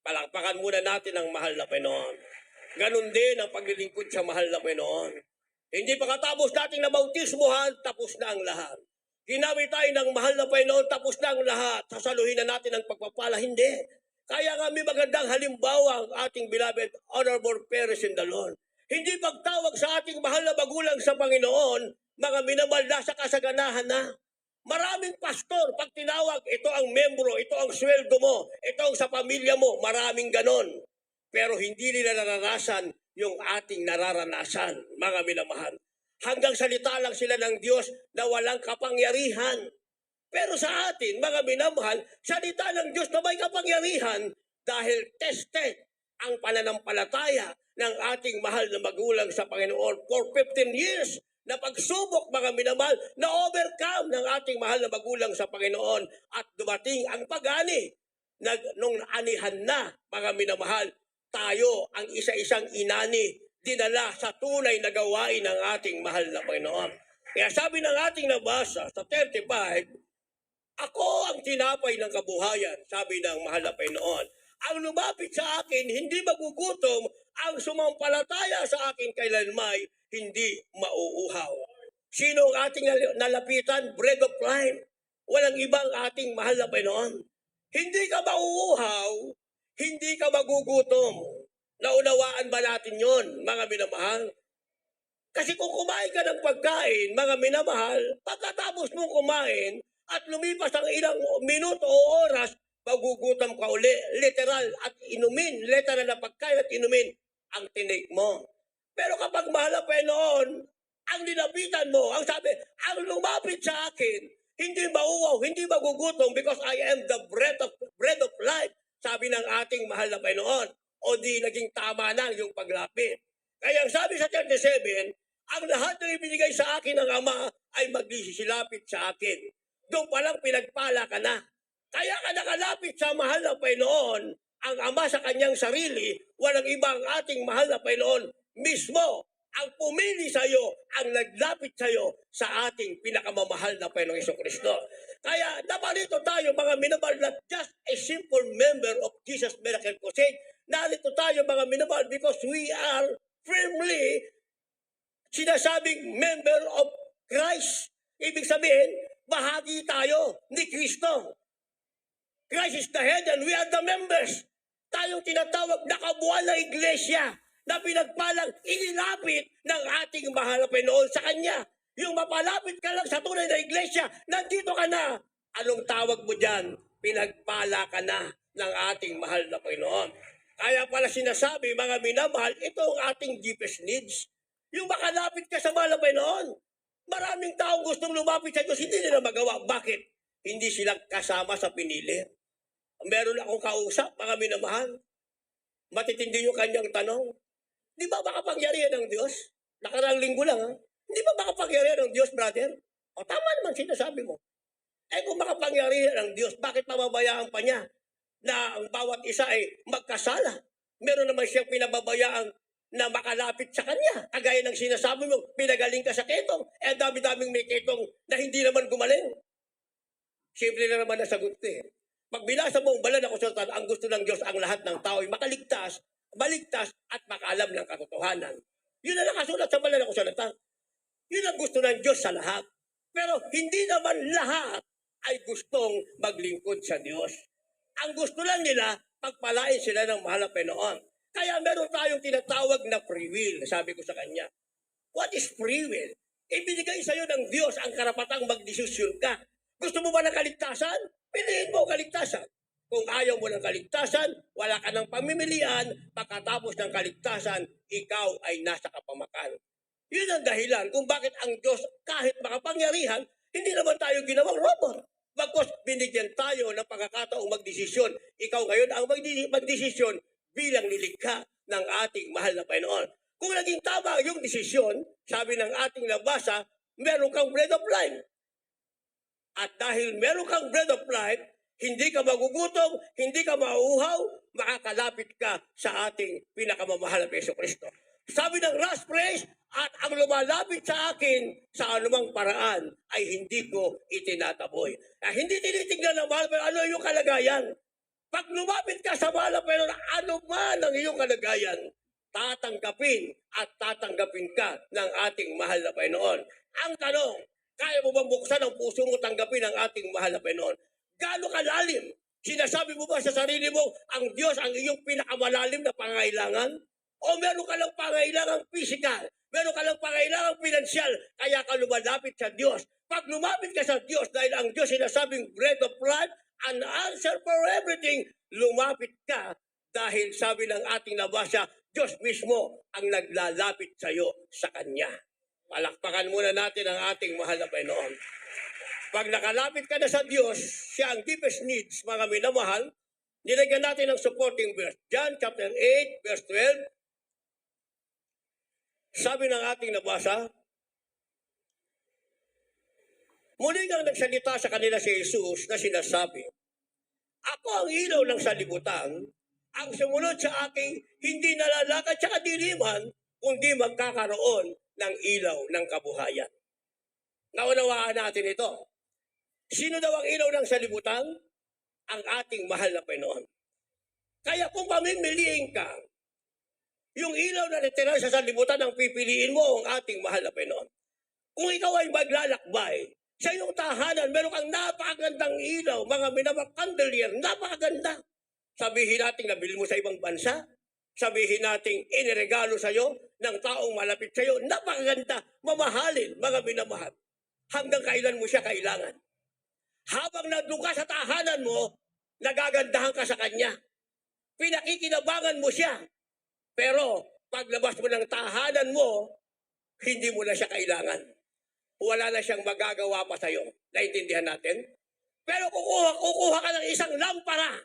Palakpakan muna natin ang mahal na Panginoon. Ganon din ang paglilingkod sa mahal na Panginoon. Hindi pa katapos nating nabautismuhan, tapos na ang lahat. Ginamit tayo ng mahal na Panginoon, tapos na ang lahat. Sasaluhin na natin ang pagpapala. Hindi. Kaya nga may magandang halimbawa ang ating beloved honorable parents in the Lord. Hindi pagtawag sa ating mahal na magulang sa Panginoon, mga minamahal na sa kasaganahan na. Maraming pastor, pag tinawag, ito ang membro, ito ang sweldo mo, ito ang sa pamilya mo, maraming ganon. Pero hindi nila naranasan yung ating nararanasan, mga minamahal. Hanggang salita lang sila ng Diyos na walang kapangyarihan. Pero sa atin, mga minamahal, salita ng Diyos na may kapangyarihan dahil tested ang pananampalataya ng ating mahal na magulang sa Panginoon for 15 years na pagsubok, mga minamahal, na overcome ng ating mahal na magulang sa Panginoon at dumating ang pag-ani. Nung anihan na, mga minamahal, tayo ang isa-isang inani, dinala sa tunay na gawain ng ating mahal na Panginoon. Kaya sabi ng ating nabasa sa 35, ako ang tinapay ng kabuhayan, sabi ng mahal na Panginoon. Ang lumapit sa akin, hindi magugutom, ang sumampalataya sa akin kailanmay, hindi mauuhaw. Sino ang ating nalapitan? Bread of life. Walang ibang ating mahal na Panginoon. Hindi ka mauuhaw, hindi ka magugutom. Naunawaan ba natin yon, mga minamahal? Kasi kung kumain ka ng pagkain, mga minamahal, pagkatapos mong kumain at lumipas ang ilang minuto o oras, magugutom ka uli. Literal at inumin, literal na pagkain at inumin ang tinig mo. Pero kapag mahal na Panginoon, ang nilapitan mo, ang sabi, ang lumapit sa akin, hindi mauwaw, hindi magugutom because I am the bread of life, sabi ng ating mahal na Panginoon. O di naging tama na yung paglapit. Kaya ang sabi sa 37, ang lahat ng ibinigay sa akin ng Ama ay magsisilapit sa akin. Doon palang pinagpala ka na. Kaya ka nakalapit sa mahal na Panginoon, ang Ama sa kanyang sarili, walang ibang ating mahal na Panginoon mismo ang pumili sa iyo, ang naglapit sa iyo sa ating pinakamamahal na Panginoong Jesucristo. Kaya naparito tayo, mga minamahal, not just a simple member of Jesus Miracle Crusade. Narito tayo, mga minamahal, because we are firmly sinasabing member of Christ. Ibig sabihin, bahagi tayo ni Kristo. Christ is the head and we are the members. Tayong tinatawag na kabuuan ng iglesia na pinagpalang inilapit ng ating mahal na Panginoon sa Kanya. Yung mapalapit ka lang sa tunay na iglesia, nandito ka na. Anong tawag mo dyan? Pinagpala ka na ng ating mahal na Panginoon. Kaya pala sinasabi, mga minamahal, ito ang ating deepest needs. Yung makalapit ka sa mahal na Panginoon. Maraming taong gustong lumapit sa Diyos, hindi nila magawa. Bakit? Hindi sila kasama sa pinili. Meron akong kausap, mga minamahal. Matitindi yung kanyang tanong. Di ba makapangyarihan ng Diyos? Nakaraang linggo lang, ha? Di ba makapangyarihan ng Diyos, brother? O tama naman sinasabi mo. Eh kung makapangyarihan ng Diyos, bakit mababayaan pa niya na ang bawat isa ay magkasala? Meron naman siyang pinababayaan na makalapit sa Kanya. Kagaya ng sinasabi mo, pinagaling ka sa ketong, eh dami-daming may ketong na hindi naman gumaling. Simple na naman ang sagot ko eh. Pag binasa mo ang banal na kasulatan, ang gusto ng Diyos ang lahat ng tao ay makaligtas, baligtas at makaalam ng katotohanan. Yun ang nakasulat sa banal na kasulatan. Yun ang gusto ng Diyos sa lahat. Pero hindi naman lahat ay gustong maglingkod sa Diyos. Ang gusto lang nila, pagpalain sila ng mahal na Panginoon. Kaya meron tayong tinatawag na free will, sabi ko sa kanya. What is free will? Ibinigay sa iyo ng Diyos ang karapatang magdesisyon ka. Gusto mo ba ng kaligtasan? Piliin mo kaligtasan. Kung ayaw mo ng kaligtasan, wala ka ng pamimilian, pagkatapos ng kaligtasan, ikaw ay nasa kapamakan. Yun ang dahilan kung bakit ang Diyos, kahit makapangyarihan, hindi naman tayo ginawang robot. Bagkus binigyan tayo ng pagkakataong magdesisyon. Ikaw ngayon ang magdesisyon bilang nilikha ng ating mahal na Panginoon. Kung naging tama yung desisyon, sabi ng ating nabasa, meron kang bread of life. At dahil meron kang bread of life, hindi ka magugutom, hindi ka mauuhaw, makakalapit ka sa ating pinakamamahal na Jesucristo. Sabi ng last praise, at ang lumalapit sa akin sa anumang paraan ay hindi ko itinataboy. Hindi tinitingnan ng mahal pero ano yung kalagayan. Pag lumapit ka sa mahal pero ano man ang iyong kalagayan, tatanggapin at tatanggapin ka ng ating mahal na Panginoon. Ang tanong, kaya mo bang buksan ang puso mo tanggapin ang ating mahal na Panginoon? Gaano kalalim? Sinasabi mo ba sa sarili mo, ang Diyos ang iyong pinakamalalim na pangailangan? O meron ka lang pangailangang physical? Meron ka lang pangailangang pinansyal? Kaya ka lumalapit sa Diyos. Pag lumapit ka sa Diyos, dahil ang Diyos sinasabing bread of life, an answer for everything, lumapit ka dahil sabi ng ating nabasa, Diyos mismo ang naglalapit sa iyo sa Kanya. Palakpakan muna natin ang ating mahal na Panginoon. Pag nakalapit ka na sa Diyos, siya ang deepest needs, mga minamahal, nilagyan natin ng supporting verse. John chapter 8, verse 12. Sabi ng ating nabasa, muli ngang nagsalita sa kanila si Jesus na sinasabi, ako ang ilaw ng sanlibutan, ang sumunod sa aking hindi nalalakad sa kadiliman, kundi magkakaroon ng ilaw ng kabuhayan. Naunawaan natin ito. Sino daw ang ilaw ng sanlibutan? Ang ating mahal na Panginoon. Kaya kung pamimiliin ka, yung ilaw na natira sa sanlibutan ang pipiliin mo ang ating mahal na Panginoon. Kung ikaw ay maglalakbay, sa iyong tahanan, meron kang napakagandang ilaw, mga minamang candelier, napakaganda. Sabihin natin nabili mo sa ibang bansa, sabihin natin iniregalo sa iyo ng taong malapit sa iyo, napakaganda, mamahalin, mga minamahal. Hanggang kailan mo siya kailangan? Habang nandun ka sa tahanan mo, nagagandahan ka sa kanya. Pinakikinabangan mo siya. Pero paglabas mo ng tahanan mo, hindi mo na siya kailangan. Wala na siyang magagawa pa sa iyo. Naintindihan natin? Pero kukuha ka ng isang lampara.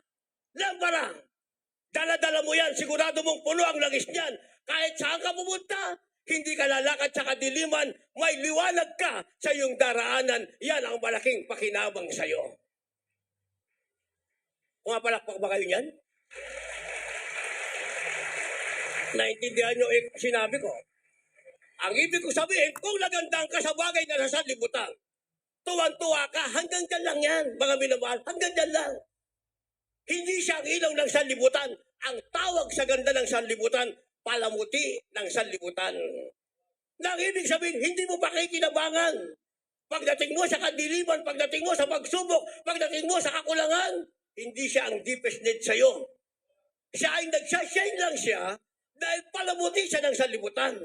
Dala-dala mo yan, sigurado mong puno ang langis niyan. Kahit saan ka pumunta, hindi ka lalakad sa kadiliman, may liwanag ka sa iyong daraanan. Yan ang malaking pakinabang sa iyo. Pumapalakpak ba kayo niyan? Naintindihan niyo sinabi ko? Ang ibig ko sabihin, kung nagandang ka sa bagay na nasa libutan, tuwan-tuwa ka, hanggang dyan lang yan, mga minamahal, hanggang dyan lang. Hindi siya ang ilaw ng sanlibutan. Ang tawag sa ganda ng sanlibutan, palamuti ng sanlibutan. Nang ibig sabihin, hindi mo pakikinabangan. Pagdating mo sa kadiliman, pagdating mo sa pagsubok, pagdating mo sa kakulangan, hindi siya ang deepest need sa iyo. Siya ay nagsashine lang siya dahil palamuti siya ng sanlibutan.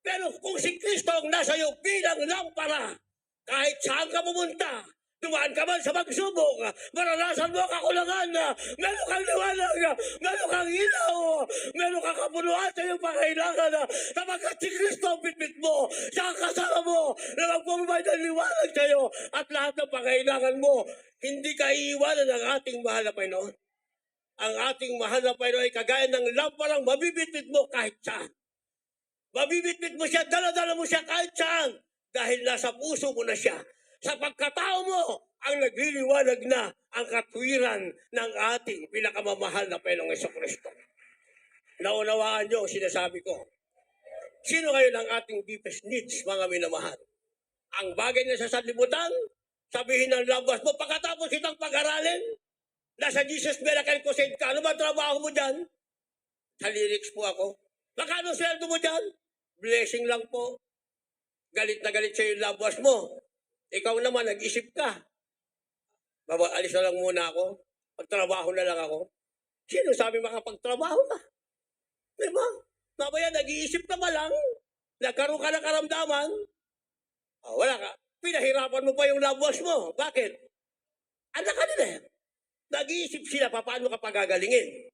Pero kung si Kristo ang nasa iyo bilang lampara, kahit saan ka pumunta, dumaan ka man sa pagsubok, maranasan mo ang kakulangan, meron kang liwanag, meron kang ilaw, meron kang kapunuan sa iyong pangailangan, sapagkat si Kristo ang bitbit mo, siya ang kasama mo, na magpapabay ng liwanag sa iyo, at lahat ng pangailangan mo, hindi ka iiwanan ng ating mahal na Panginoon. Ang ating mahal na Panginoon ay kagaya ng lamparang mabibitbit mo kahit saan. Mabibitbit mo siya, dala-dala mo siya kahit saan, dahil nasa puso mo na siya. Sa pagkatao mo, ang nagliliwanag na ang katwiran ng ating pinakamamahal na Panginoong Jesucristo. Naunawaan niyo ang sinasabi ko. Sino kayo ng ating deepest needs, mga minamahal? Ang bagay na sa sanlibutan, sabihin ng labas mo, pagkatapos kitang pag-aralin, nasa Jesus Miracle Crusade ka, ano ba trabaho mo dyan? Sa lyrics po ako. Magkano sweldo mo dyan? Blessing lang po. Galit na galit sa'yo yung labas mo. Ikaw naman, nag-isip ka. Alis na lang muna ako. Pagtrabaho na lang ako. Sino sabi makapagtrabaho ka? Diba? Mamaya, nag-iisip ka pa lang. Nagkaroon ka ng karamdaman. Wala ka. Pinahirapan mo pa yung labas mo. Bakit? Anak ka nila. Nag-iisip sila paano ka pagagalingin.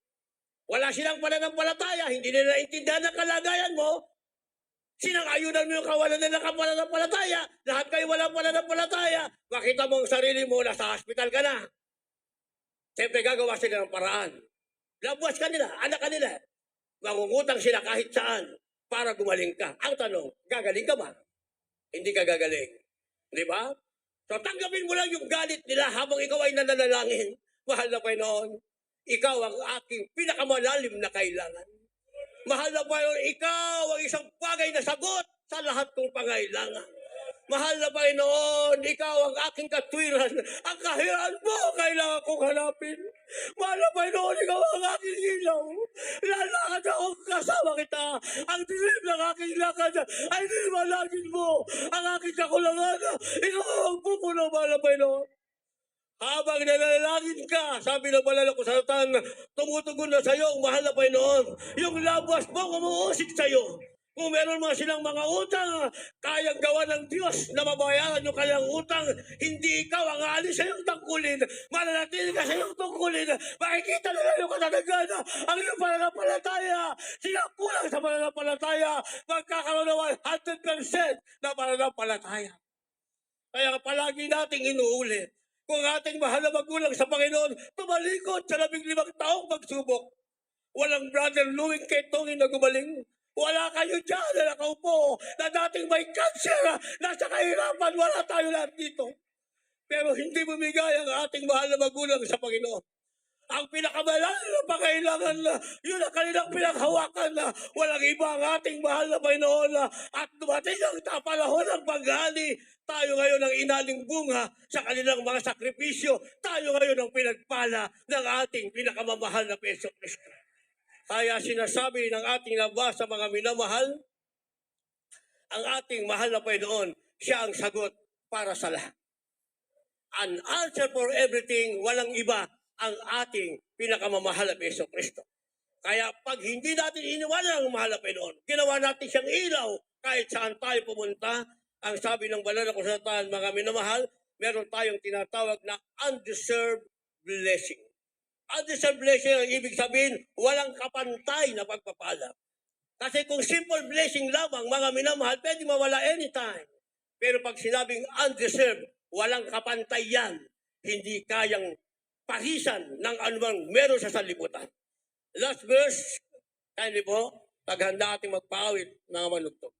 Wala silang pananampalataya. Hindi nila naintindihan ang kalagayan mo. Sinang-ayunan mo yung kawalan nila ng pananampalataya. Lahat kayo walang pananampalataya. Makita mo ang sarili mo, nasa hospital ka na. Siyempre gagawa sila ng paraan. Labas ka nila, anak ka nila. Mangungutang sila kahit saan para gumaling ka. Ang tanong, gagaling ka ba? Hindi ka gagaling. Di ba? So tanggapin mo lang yung galit nila habang ikaw ay nananalangin. Mahal na Panginoon, ikaw ang aking pinakamalalim na kailangan. Mahal na Panginoon, ikaw ang isang bagay na sagot sa lahat kong pangailangan. Mahal na Panginoon, ikaw ang aking katwiran. Ang kahiraan mo, kailangan kong hanapin. Mahal na Panginoon, ikaw ang aking ilaw. Lalakad ako kasama kita. Ang dilim ng aking lakad ay dilimalagin mo. Ang aking kakulangan, ikaw ang pupuno, mahal na Panginoon. Habang nanalangin ka, sabi ng banal na kasulatan, tumutugon na sa iyo ang mahal na Panginoon. Yung labas mo, umuusik sa iyo. Kung meron mga silang mga utang, kayang gawa ng Diyos na mabayaran yung kanyang utang, hindi ikaw ang aalis sa iyong tungkulin. Mananatili ka sa iyong tungkulin. Makikita nila yung katatagan, ang iyong pananampalataya. Sila kulang sa pananampalataya. Magkakaroon ng 100% na pananampalataya. Kaya palagi nating inuulit. Kung ating mahal na magulang sa Panginoon, tumalikod sa 15 taong pagsubok. Walang brother Louie Ketongin na gumaling. Wala kayo dyan na nakaupo na dating may cancer, nasa kahirapan, wala tayo lahat dito. Pero hindi bumigay ang ating mahal na magulang sa Panginoon. Ang pinakamalalim na pangailangan na yun ang kanilang pinaghawakan na walang iba ang ating mahal na Panginoon na at dumating ang panahon ng paghali. Tayo ngayon ang inaling bunga sa kanilang mga sakripisyo. Tayo ngayon ang pinagpala ng ating pinakamamahal na Peso Kristo. Kaya sinasabi ng ating labas sa mga minamahal, ang ating mahal na Panginoon, siya ang sagot para sa lahat. An answer for everything, walang iba ang ating pinakamamahal na Peso Kristo. Kaya pag hindi natin iniwanan ang mahal na Panginoon, ginawa natin siyang ilaw kahit saan tayo pumunta, ang sabi ng banal na kasulatan, mga minamahal, meron tayong tinatawag na undeserved blessing. Undeserved blessing ang ibig sabihin, walang kapantay na pagpapala. Kasi kung simple blessing lamang, mga minamahal, pwede mawala anytime. Pero pag sinabing undeserved, walang kapantay yan. Hindi kayang pahisan ng anumang meron sa sanlibutan. Last verse, kindly po, taghanda ating magpaawit ng manugtog.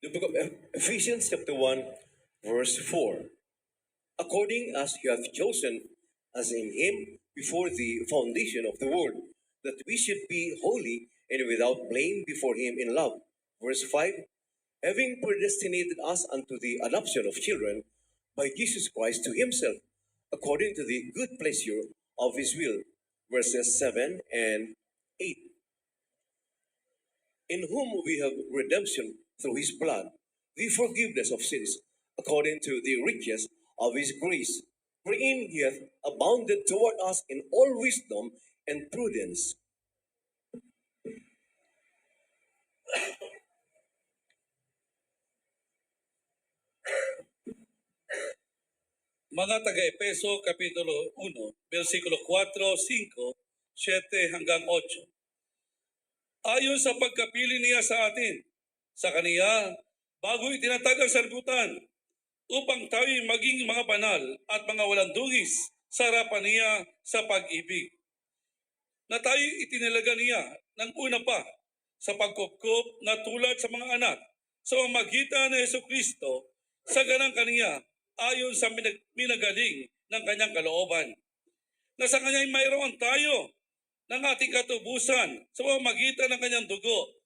The book of Ephesians chapter 1, verse 4. According as you have chosen as in him before the foundation of the world, that we should be holy and without blame before him in love. Verse 5. Having predestinated us unto the adoption of children by Jesus Christ to himself, according to the good pleasure of his will. Verses 7 and 8. In whom we have redemption through his blood, the forgiveness of sins, according to the riches of his grace, wherein he hath abounded toward us in all wisdom and prudence. Mga taga-Epeso, Kapitulo 1, versikulo 4, 5, 7 hanggang 8. Ayon sa pagkapili niya sa atin, sa kaniya, bago itinatag ang sanlibutan, upang tayo'y maging mga banal at mga walang dungis sa harapan niya sa pag-ibig. Na tayo'y itinilaga niya ng una pa sa pagkupkup na tulad sa mga anak sa pamamagitan ni Jesucristo sa ganang kaniya ayon sa minagaling ng kanyang kalooban. Na sa kanya'y mayroon tayo ng ating katubusan sa pamamagitan ng kanyang dugo,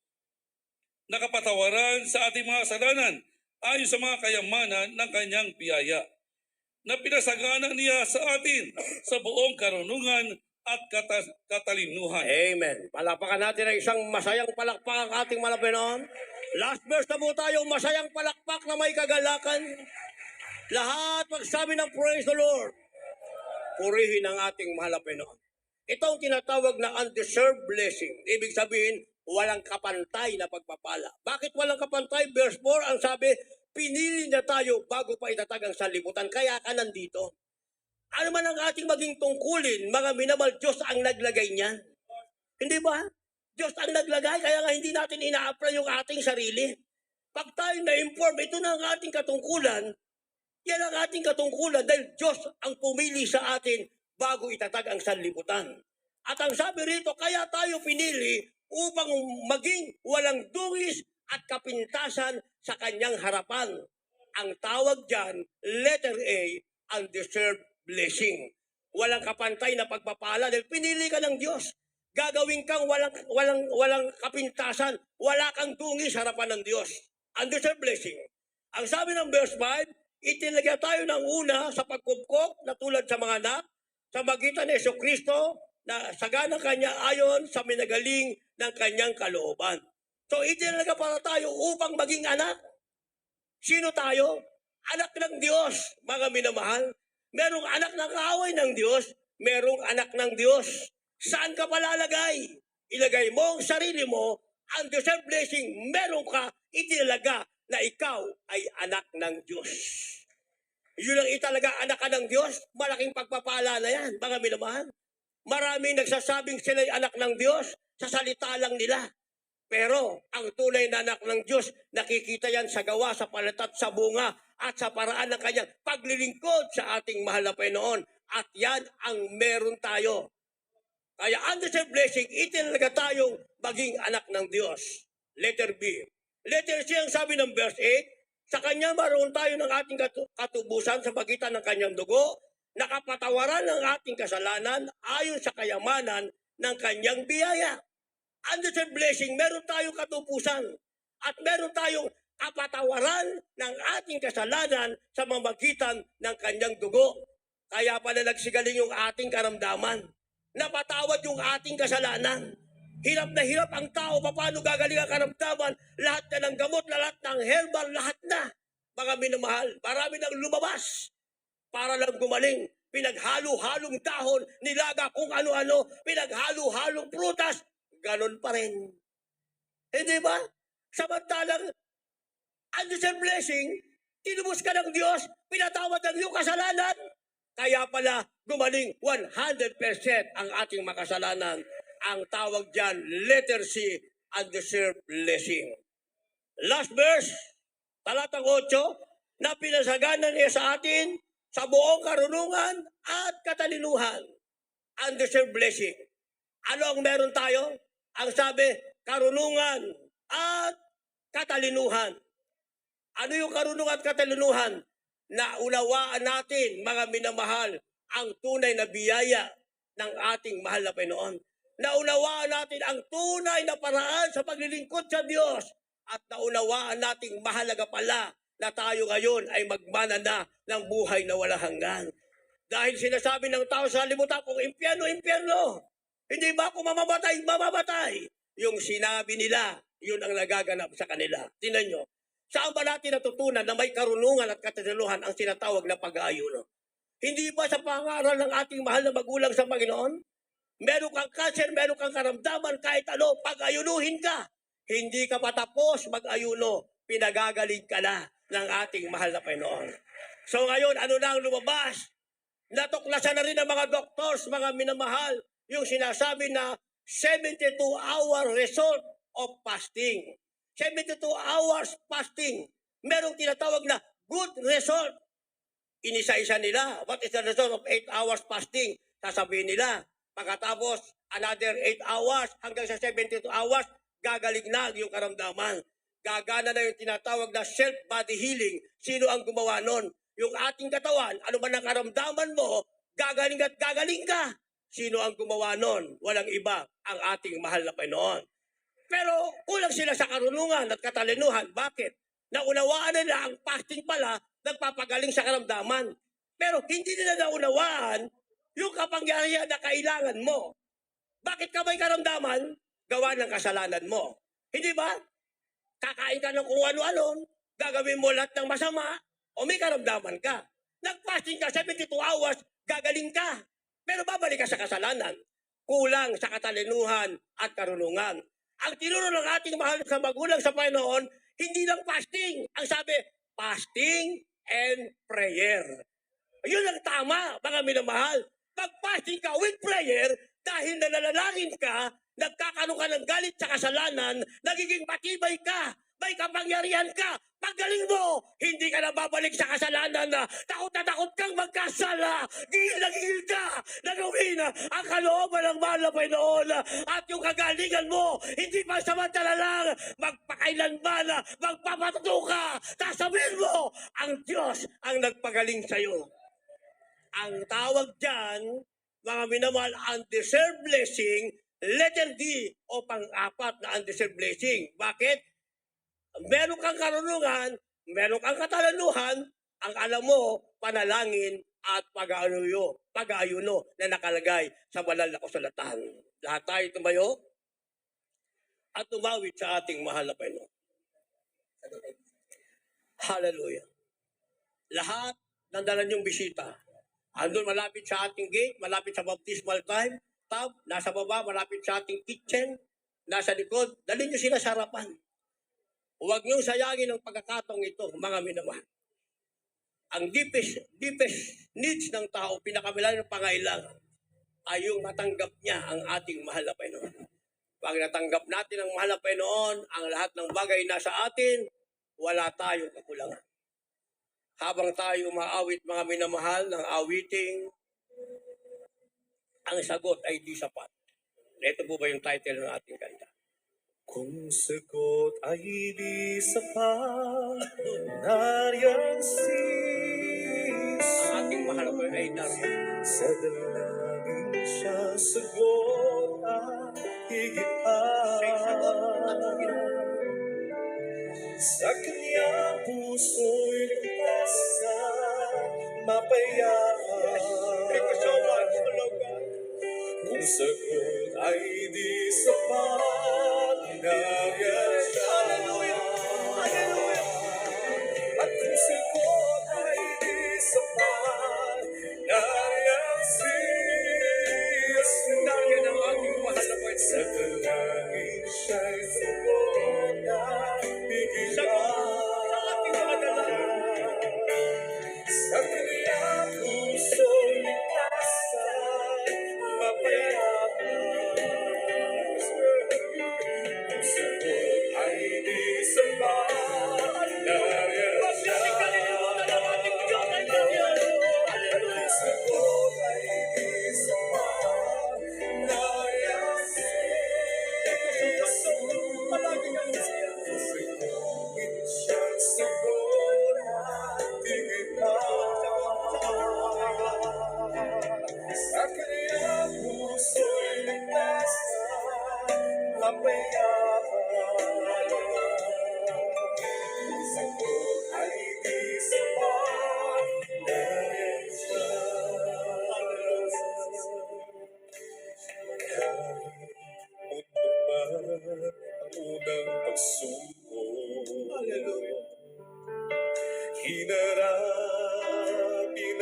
nakapatawaran sa ating mga kasalanan ayon sa mga kayamanan ng kanyang biyaya, na pinasagana niya sa atin sa buong karunungan at katalinuhan. Amen. Palapakan natin ang isang masayang palakpak ang ating malapinoon. Last verse na po tayo, masayang palakpak na may kagalakan. Lahat magsabi ng praise the Lord. Purihin ang ating mahal na Panginoon. Ito ang tinatawag na undeserved blessing. Ibig sabihin, walang kapantay na pagpapala. Bakit walang kapantay? Verse 4, ang sabi, pinili na tayo bago pa itatag ang sanlibutan. Kaya ka nandito. Ano man ang ating maging tungkulin, mga minamahal, Diyos ang naglagay niyan. Hindi ba? Diyos ang naglagay, kaya nga hindi natin ina-apply yung ating sarili. Pag tayo na-inform, ito na ang ating katungkulan, yan ang ating katungkulan dahil Diyos ang pumili sa atin bago itatag ang sanlibutan. At ang sabi rito, kaya tayo pinili upang maging walang dungis at kapintasan sa kanyang harapan. Ang tawag dyan, letter A, undeserved blessing. Walang kapantay na pagpapala dahil pinili ka ng Diyos. gagawin kang walang kapintasan, wala kang tungi sa harapan ng Diyos. Undeserved blessing. Ang sabi ng verse 5, itinagya tayo ng una sa pagkupkop na tulad sa mga anak, sa magitan ni Jesucristo na sagana kanya ayon sa minagaling ng kanyang kalooban. So itinalaga para tayo upang maging anak. Sino tayo? Anak ng Diyos, mga minamahal. Merong anak ng kaaway ng Diyos, merong anak ng Diyos. Saan ka palalagay? Ilagay mo ang sarili mo, undeserved blessing, meron ka itinalaga na ikaw ay anak ng Diyos. Yun ang italaga, anak ka ng Diyos, malaking pagpapala na yan, mga minamahal. Maraming nagsasabing sila'y anak ng Diyos, sa salita lang nila. Pero ang tunay na anak ng Diyos, nakikita yan sa gawa, sa palatat, sa bunga, at sa paraan ng kanyang paglilingkod sa ating mahal na Panginoon. At yan ang meron tayo. Kaya undeserved blessing, itinalaga tayong maging anak ng Diyos. Letter B. Letter C ang sabi ng verse 8, sa kanya maroon tayo ng ating katubusan sa pagitan ng kanyang dugo, nakapatawaran ng ating kasalanan ayon sa kayamanan ng kanyang biyaya. Undeserved blessing, meron tayong katubusan at meron tayong kapatawaran ng ating kasalanan sa mamagitan ng kanyang dugo. Kaya pala nagsigaling yung ating karamdaman. Napatawad yung ating kasalanan. Hirap na hirap ang tao, paano gagaling ang karamdaman? Lahat na ng gamot, lahat ng herbal, lahat na. Mga minamahal, marami nang lumabas para lang gumaling. Pinaghalo-halong dahon, nilaga kung ano-ano, pinaghalo-halong prutas, ganon pa rin. Hindi ba? Samantalang, undeserved blessing, tinubos ka ng Diyos, pinatawad ng iyong kasalanan. Kaya pala, gumaling 100% ang ating makasalanan. Ang tawag dyan, letter C, undeserved blessing. Last verse, talatang 8, na pinasagana niya sa atin sa buong karunungan at katalinuhan. Undeserved blessing. Ano ang meron tayo? Ang sabi, karunungan at katalinuhan. Ano yung karunungan at katalinuhan? Naunawaan natin, mga minamahal, ang tunay na biyaya ng ating mahal na Panginoon. Naunawaan natin ang tunay na paraan sa paglilingkod sa Diyos. At naunawaan nating mahalaga pala na tayo ngayon ay magmana na ng buhay na walang hanggan. Dahil sinasabi ng tao sa limutan, kung impyerno, impyerno. Hindi ba kung mamamatay, mamamatay. Yung sinabi nila, yun ang nagaganap sa kanila. Tingnan nyo, saan ba natin natutunan na may karunungan at katalinuhan ang sinatawag na pag-aayuno? Hindi ba sa pangaral ng ating mahal na magulang sa Panginoon? Meron kang cancer, meron kang karamdaman, kahit ano, pag-ayunuhin ka. Hindi ka patapos mag-ayuno, pinagagaling ka na ng ating mahal na Panginoon. So ngayon, ano na ang lumabas? Natuklasan na rin ng mga doctors, mga minamahal, yung sinasabi na 72-hour result of fasting. 72 hours fasting. Merong tinatawag na good result. Inisa-isa nila. What is the result of 8 hours fasting? Sasabihin nila. Pagkatapos, another 8 hours hanggang sa 72 hours, gagaling na yung karamdaman. Gagana na yung tinatawag na self-body healing. Sino ang gumawa nun? Yung ating katawan, ano man ang karamdaman mo, gagaling at gagaling ka. Sino ang gumawa nun? Walang iba, ang ating mahal na Panginoon. Pero kulang sila sa karunungan at katalinuhan. Bakit? Naunawaan nila ang fasting pala, nagpapagaling sa karamdaman. Pero hindi nila naunawaan yung kapangyarihan na kailangan mo. Bakit ka may karamdaman? Gawa ng kasalanan mo. Hindi ba? Kakain ka ng kung ano-ano, gagawin mo lahat ng masama, o may karamdaman ka. Nag-fasting ka 72 hours, gagaling ka. Pero babalik ka sa kasalanan. Kulang sa katalinuhan at karunungan. Ang tinuro ng ating mahal sa magulang sa Panginoon, hindi lang fasting. Ang sabi, fasting and prayer. Yun ang tama, mga minamahal. Pag-fasting ka with prayer, dahil nananalangin ka, nagkakaroon ka ng galit sa kasalanan, nagiging matibay ka, may kapangyarihan ka. Paggaling mo, hindi ka na babalik sa kasalanan na takot na takot kang magkasala. Gigil na gigil ka na gawin ang kalooban ng mahal na Panginoon. At yung kagalingan mo, hindi pa samantala lang, magpakailanman, magpapatuto ka. Sasabihin mo, ang Diyos ang nagpagaling sa'yo. Ang tawag dyan, mga minamahal, undeserved blessing, Letter D o pang-apat na undeserved blessing. Bakit? Meron kang karunungan, meron kang katalanuhan, ang alam mo, panalangin at pag-aayuno na nakalagay sa banal na kasulatan. Lahat tayo tumayo at tumawid sa ating mahal na Panginoon. Hallelujah. Lahat ng dala niyong bisita. Andun malapit sa ating gate, malapit sa baptismal tab, nasa baba, malapit sa ating kitchen, nasa likod, dalhin niyo sila sa harapan. Huwag niyong sayangin ang pagkakataong ito, mga minamahal. Ang deepest needs ng tao, pinakamilang pangailangan, ay yung matanggap niya ang ating mahal na Panginoon. Pag natanggap natin ang mahal na Panginoon, ang lahat ng bagay nasa atin, wala tayong kakulangan. Habang tayo umaawit, mga minamahal, ng awiting, ang sagot ay di sapat. Ito po ba yung title ng ating kanta? Kung sagot ay di sapat, nariyan Ang ating mahal na Panginoon ay nariyan. sa dalangin siya sagot at higit pa. Siya'y sagot at higit pa. Sa kanyang puso'y ligtas na mapayapa. Thank you so much, Lord God. Kung sagot ay di sapat, nariyan siya. At kung sagot ay di sapat, nariyan si Jesus. Nariyan ang ating mahal na Panginoon. Sa dalangin siya'y sagot na bigyan. Sagot sa ating mga dalangin. Sa kanyang puso'y ligtas at mapayapa. Kung sagot ay di sapat, nariyan siya. Huwag natin kalilimutan ang ating Diyos ay nariyan. Kung sagot ay di sapat, nariyan si Jesus. Palagi kang nariyan. Sigurin siyang sagot at higit pa. Sa kanyang puso'y ligtas at mapayapa. Kung sagot ay di sapat, nariyan siya. Mundo man ang unang pagsubok, hinarapin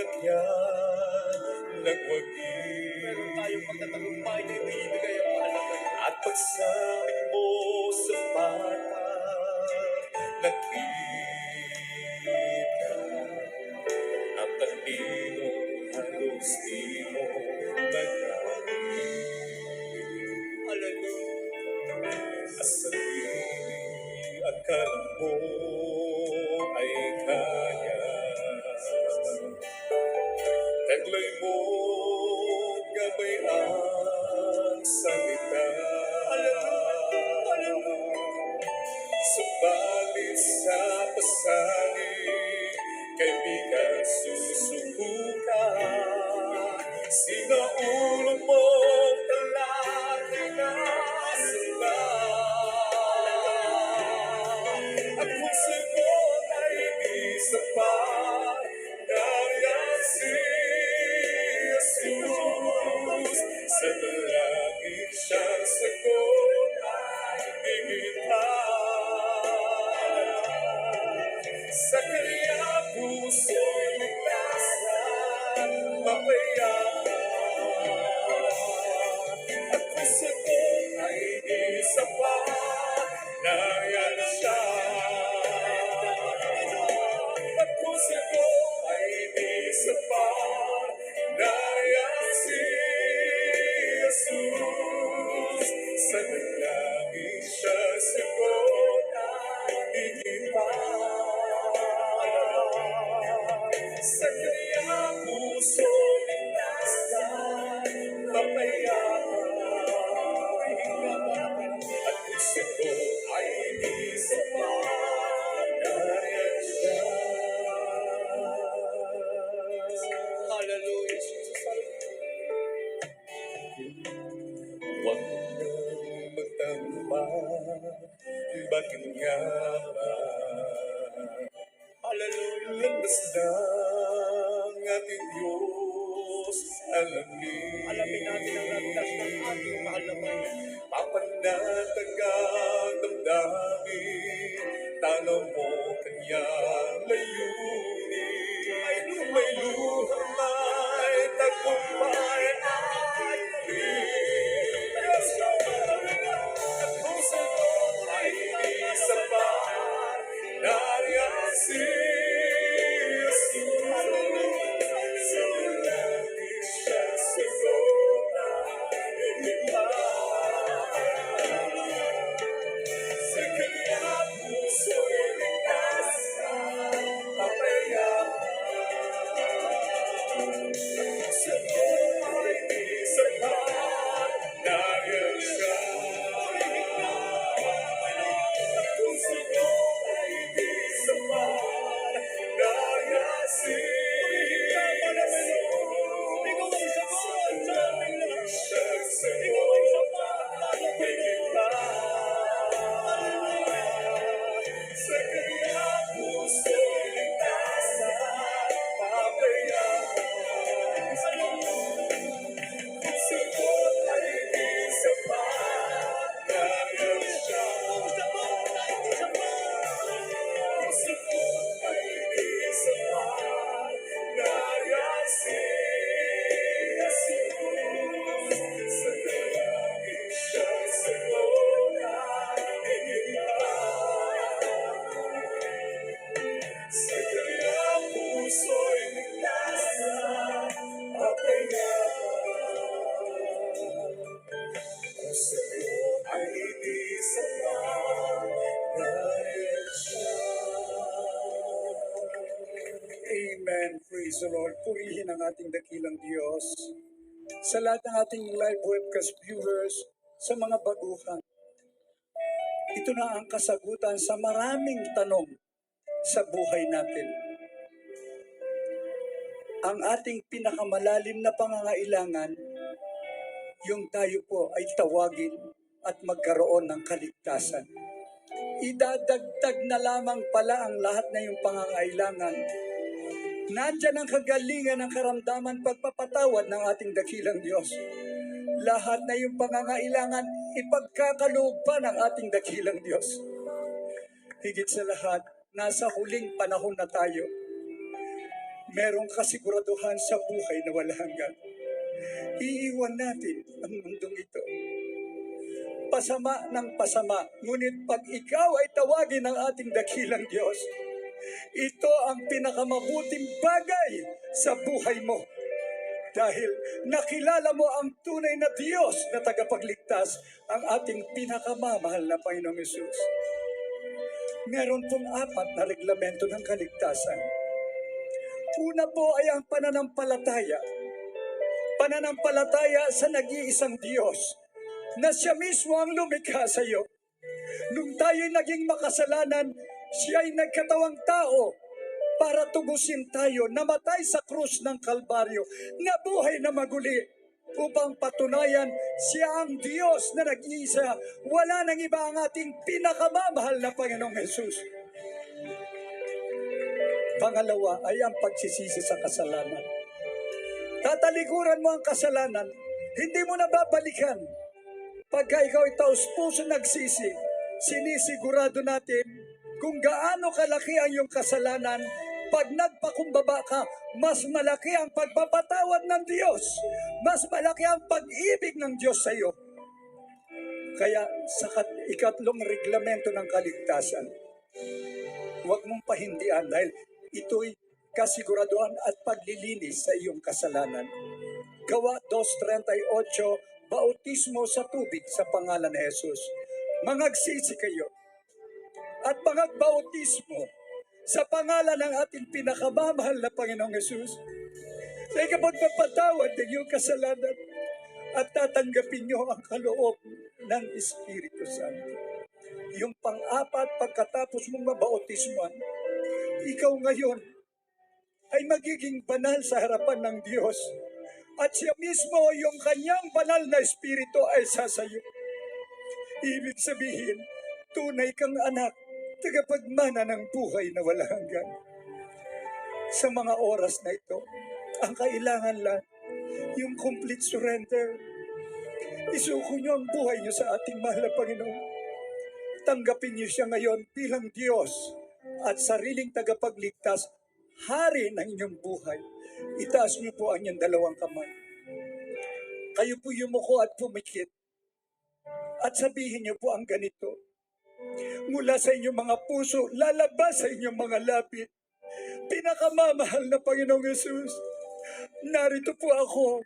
at yan nagwagi. Meron tayong pagtatagumpay na ibibigay ang mahal na Panginoon. At pagsabi mo sa bata, nakita at talino halos di mo nagkawin. Hallelujah. At sarili akala mo ay kaya. Taglay mo gabay ang salita. Subalit sa pasanin, kaibigan susubukan. Sinaulo mo talati na sila. At kung sagot ay di sapat, nariyan si Jesus. Sa dalangin siyang sagot ay higit pa. Sa kanyang puso'y ligtas at mapayapa. At kung sagot ay di sapat, nariyan siya. At kung sagot ay di sapat, nariyan si Jesus. Sa dalangin siya sagot ay higit pa. Sa kanyang puso ligtas at mapayapa. At kung sagot ay di sapat, nariyan siya. Hallelujah. Huwag kalingaman. Hallelujah. Landas ng ating Diyos, alamin natin ang landas ng ating mahal na Panginoon. Papanatag ang damdamin, tanaw mo kanyang layunin. May luha, may tagumpay ay Yes, at puso ko ay sapat. Nariyan si Jesus. Sa langit siya sugot ang sa kanya puso'y ligtas at papayaman. Sa buhay di sapat, nariyan siya. Kung sa buhay di sapat, nariyan si sa kanya puso'y ligtas at papayaman. Kung sagot ay di sapat, nariyan siya. Kung sagot ay di sapat, nariyan si Jesus. Sa langit siya sagot ang sa kanya puso'y ligtas at papayaman. Kung sagot ay di sapat, nariyan siya. Amen. Praise the Lord. Purihin ang ating dakilang Diyos. Sa lahat ng ating live webcast viewers, sa mga baguhan, ito na ang kasagutan sa maraming tanong sa buhay natin. Ang ating pinakamalalim na pangangailangan, yung tayo po ay tawagin at magkaroon ng kaligtasan. Idadagdag na lamang pala ang lahat na yung pangangailangan. Nandyan ang kagalingan ng karamdaman pagpapatawad ng ating dakilang Diyos. Lahat na yung pangangailangan, ipagkakaloob pa ng ating dakilang Diyos. Higit sa lahat, nasa huling panahon na tayo. Merong kasiguraduhan sa buhay na walang hanggan. Iiwan natin ang mundong ito. Pasama ng pasama, ngunit pag ikaw ay tawagin ng ating dakilang Diyos, ito ang pinakamabuting bagay sa buhay mo. Dahil nakilala mo ang tunay na Diyos na tagapagligtas, ang ating pinakamamahal na Panginoong Hesus. Meron pong 4 na reglamento ng kaligtasan. Una po ay ang pananampalataya. Pananampalataya sa nag-iisang Diyos na siya mismo ang lumikha sa iyo. Nung tayo'y naging makasalanan, siya ay nagkatawang tao para tubusin tayo, namatay sa krus ng Kalbaryo, nabuhay na maguli upang patunayan siya ang Diyos na nag-iisa. Wala nang iba ang ating pinakamamahal na Panginoong Hesus. Pangalawa ay ang pagsisisi sa kasalanan. Tatalikuran mo ang kasalanan, hindi mo na babalikan. Pagka ikaw ay taus-puso nagsisi, sinisigurado natin kung gaano kalaki ang iyong kasalanan. Pag nagpakumbaba ka, mas malaki ang pagpapatawad ng Diyos. Mas malaki ang pag-ibig ng Diyos sa iyo. Kaya sa ikatlong reglamento ng kaligtasan, huwag mong pahindian dahil ito'y kasiguraduhan at paglilinis sa iyong kasalanan. Gawa 2:38, bautismo sa tubig sa pangalan ni Jesus. Mangagsisi kayo at mangagbautismo sa pangalan ng ating pinakamamahal na Panginoong Hesus. Sa ikapagpapatawad ng iyong kasalanan at tatanggapin niyo ang kaloob ng Espiritu Santo. Yung pang-4, pagkatapos mong mabautismuan, ikaw ngayon ay magiging banal sa harapan ng Diyos. At siya mismo, yung kanyang banal na Espiritu ay sasayo. Ibig sabihin, tunay kang anak, tagapagmana ng buhay na wala hanggan. Sa mga oras na ito, ang kailangan lang, yung complete surrender. Isuko niyo ang buhay niyo sa ating mahal na Panginoon. Tanggapin niyo siya ngayon bilang Diyos at sariling tagapagligtas, hari ng inyong buhay. Itaas niyo po ang inyong dalawang kamay. Kayo po yumuko at pumikit. At sabihin niyo po ang ganito. Mula sa inyong mga puso, lalabas sa inyong mga lapit. Pinakamamahal na Panginoong Yesus, narito po ako,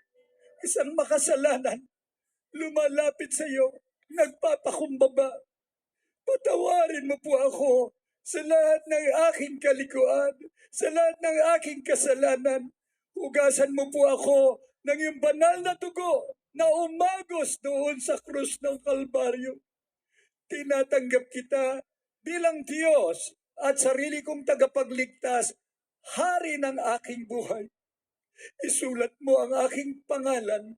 isang makasalanan, lumalapit sa iyo, nagpapakumbaba. Patawarin mo po ako sa lahat ng aking kalikuan, sa lahat ng aking kasalanan. Hugasan mo po ako ng iyong banal na dugo na umagos doon sa krus ng Kalbaryo. Tinatanggap kita bilang Diyos at sarili kong tagapagligtas, hari ng aking buhay. Isulat mo ang aking pangalan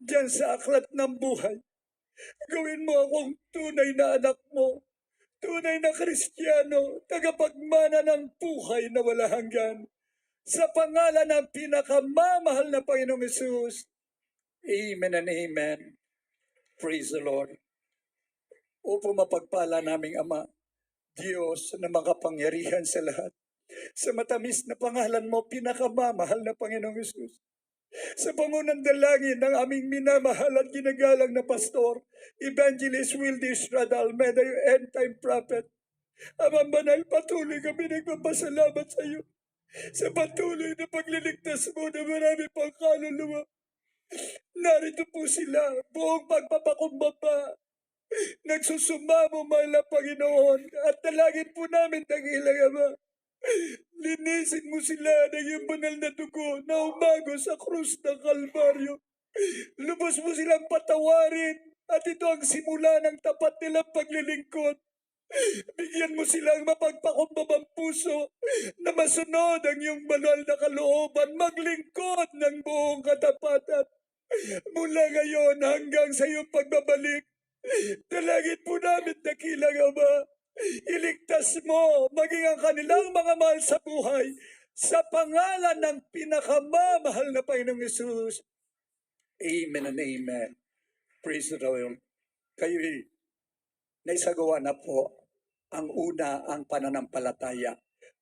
diyan sa aklat ng buhay. Gawin mo akong tunay na anak mo, tunay na Kristiyano, tagapagmana ng buhay na wala hanggan. Sa pangalan ng pinakamamahal na Panginoong Yesus. Amen and amen. Praise the Lord. Upo mapagpala naming Ama, Diyos na makapangyarihan sa lahat. Sa matamis na pangalan mo, pinakamamahal na Panginoong Yesus. Sa pangunang dalangin ng aming minamahal at ginagalang na pastor, Evangelist Wildy Estrada Almeida, yung end-time prophet. Amang banal, patuloy kami nagpapasalamat sa iyo sa patuloy na pagliligtas mo na marami pang kaluluwa. Narito po sila, buong pagpapakumbaba. Nagsusumamo, mahal na Panginoon, at dalangin po namin, dakilang Ama. Linisin mo sila ng iyong banal na dugo na umago sa krus ng Kalbaryo. Lubos mo silang patawarin at ito ang simula ng tapat nilang paglilingkod. Bigyan mo silang mapagpakumbabang puso na masunod ang iyong banal na kalooban, maglingkod ng buong katapatan. Mula ngayon hanggang sa iyong pagbabalik, dalangin po namin, dakilang Ama, iligtas mo maging ang kanilang mga mahal sa buhay sa pangalan ng pinakamamahal na Panginoong Yesus. Amen and amen. Praise the Lord. Kayo'y naisagawa na po ang una, ang pananampalataya.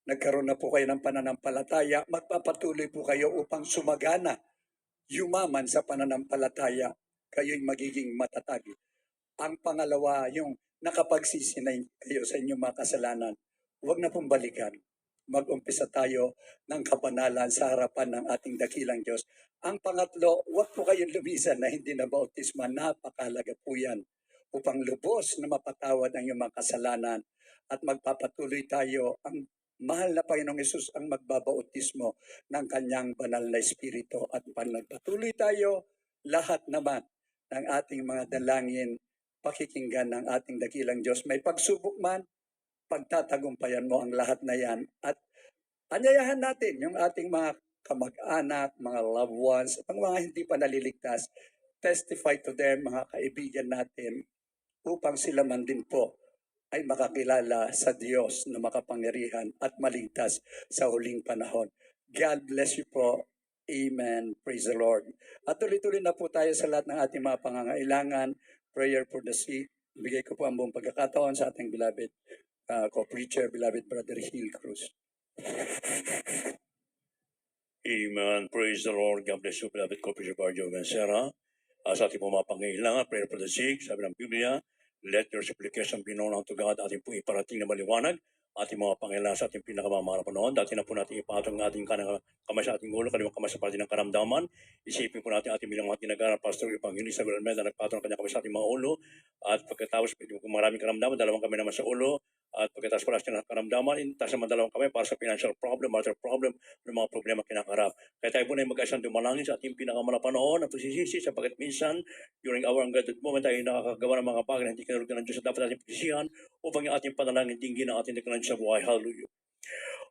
Nagkaroon na po kayo ng pananampalataya. Magpapatuloy po kayo upang sumagana, yumaman sa pananampalataya. Kayo'y magiging matatag. Ang pangalawa, yung nakapagsisinay kayo sa inyong mga kasalanan, huwag na pong balikan. Mag-umpisa tayo ng kapanalan sa harapan ng ating dakilang Diyos. Ang pangatlo, huwag po kayong lumisan na hindi na bautisma. Napakahalaga po yan upang lubos na mapatawad ang iyong mga kasalanan at magpapatuloy tayo. Ang mahal na Panginoong Yesus ang magbabautismo ng kanyang banal na Espiritu at nagpatuloy tayo lahat naman ng ating mga dalangin, pakikinggan ng ating dakilang Diyos. May pagsubok man, pagtatagumpayan mo ang lahat na yan. At anyayahan natin yung ating mga kamag-anak, mga loved ones, at ang mga hindi pa naliligtas, testify to them, mga kaibigan natin, upang sila man din po ay makakilala sa Diyos na makapangyarihan at maligtas sa huling panahon. God bless you po. Amen. Praise the Lord. At tuloy-tuloy na po tayo sa lahat ng ating mga pangangailangan. Prayer for the sick. Bigay ko po ang buong pagkakataon sa ating beloved co-preacher, beloved Brother Hill Cruz. Amen. Praise the Lord. God bless you, beloved co-preacher Barjo Vencera. Sa ating mga pangailangan, prayer for the sick, sabi ng Biblia, let your supplication be known unto God. Ating pong iparating na maliwanag ating mga pangailangan sa ating pinakamamahal na panahon. Dati na po natin ipatong ating kamay sa ating ulo, kaliwang kamay sa parte ng karamdaman. Isipin po natin ating bilang mga ginagawa, Pastor Evangelista Guillermeda, nagpatong ng kanyang kamay sa ating mga ulo. At pagkatapos, kung maraming karamdaman, dalawang kamay naman sa ulo. At pagkatapos pala siya ng karamdaman, taas naman dalawang kamay para sa financial problem, marital problem, ng mga problema kinakarap. Kaya tayo po na yung mag-asang dumalangin sa ating pinakamalapang panahon at pagsisisi sapagkat minsan, during our unguarded moment, tayo nakakagawa ng mga bagay na hindi kinarugyan ng Diyos at dapat ating pagsisihan upang yung ating panalangin tingin ang ating deklarasyon sa buhay. Hallelujah.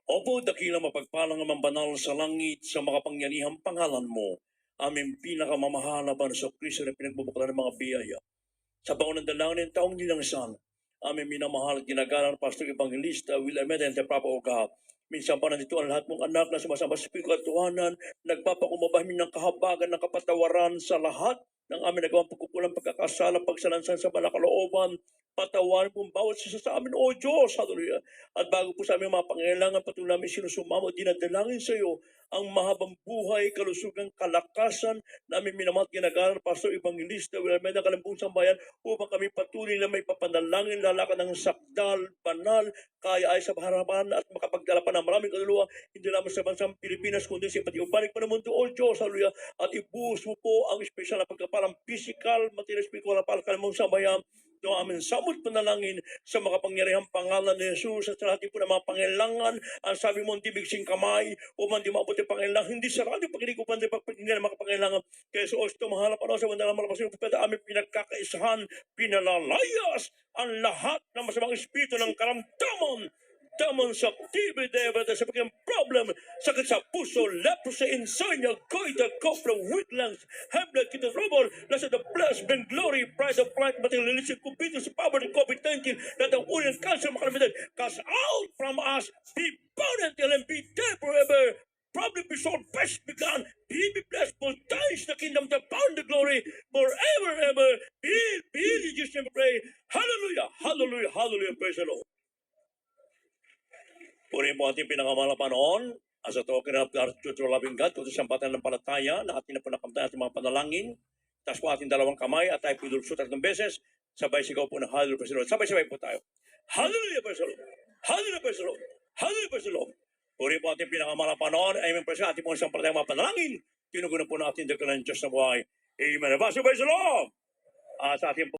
Opo, dakilang mapagpalang naman banal sa langit sa makapangyarihang pangalan mo, aming pinakamamahalaban sa Kristo na pinagbubuklan ng mga biyaya. Sa pangunang dalangin ng taong nilangsan, aming minamahal at ginagalang Pastor Evangelista Will Almeida and Papa Oga. Minsan pa nandito ang lahat mong anak na sumasama sa Espiritu at Tuhanan, nagpapakumbaba ng kahabagan ng kapatawaran sa lahat ng aming nagawang pagkukulang, pagkakasala, pagsalansan sa malakalooban. Patawarin po ang bawat isa sa amin, O Diyos, hallelujah. At bago po sa aming mga pangailangan, patuloy namin sinusumamo, dinadalangin sa iyo ang mahabang buhay, kalusugan, kalakasan namin minamahal at ginagalang Pastor Evangelista Will Almeida, Kalambung Sambayan, upang kami patuloy na may papanalangin, lalakad ng sakdal, banal, kaya ay sa harapan at makapagdala pa ng maraming kaluluwa, hindi lamang sa bansang Pilipinas, kundi sa pati ubalik pa ng mundo, O Diyos, hallelujah. At ibuhos mo po ang espesyal na pagkapalang physical, material, spiritual, para Kalambung Sambayan, ito ang aming samot panalangin sa makapangyarihang pangalan ni Jesus at sa lahat po ng mga pangailangan. Ang sabi mo, hindi bigsing kamay o man di mabuti pangailangan, hindi sarado pakinig ko pandi pagpaginggan ng mga pangailangan. Kaya sa Osto, mahalap ano sa mandalang malapasin ng propeta, aming pinagkakaisahan, pinalayas ang lahat ng masamang espiritu ng karamdaman, damon sa TV, David, sa pagkang problem, sakit sa puso, leprosy, insomnia, goiter, copra, weak lungs, high blood, kidney trouble, nasa the flesh, bring glory, pride of light, materialistic, competence, poverty, COVID-19, that ang unang cancer, makalamitan, cast out from us, be bound until and be dead forever. Probably be so best begun, be blessed, for thine is the kingdom, the power, and the glory, forever, ever. Be in Jesus' name we pray. Hallelujah, hallelujah, hallelujah, praise the Lord. Puri mo ating pinakamahal na Panginoon, as a token of our true loving God, kung sa patan ng palataya, na ating napanakampatan ating mga panalangin, tas po ating dalawang kamay at tayo pinulsot at ng beses, sabay sigaw po ng hallelujah, praise the Lord. Sabay-sabay po tayo. Hallelujah, praise the Lord. Hallelujah, praise the Lord. Hallelujah, praise the Lord. Puri po ating pinakamahal na Panginoon, amen, praise the Lord, ating po isang palataya mga panalangin, tinugunan po natin dito ng Diyos na buhay. Amen. Praise the Lord. Sa ating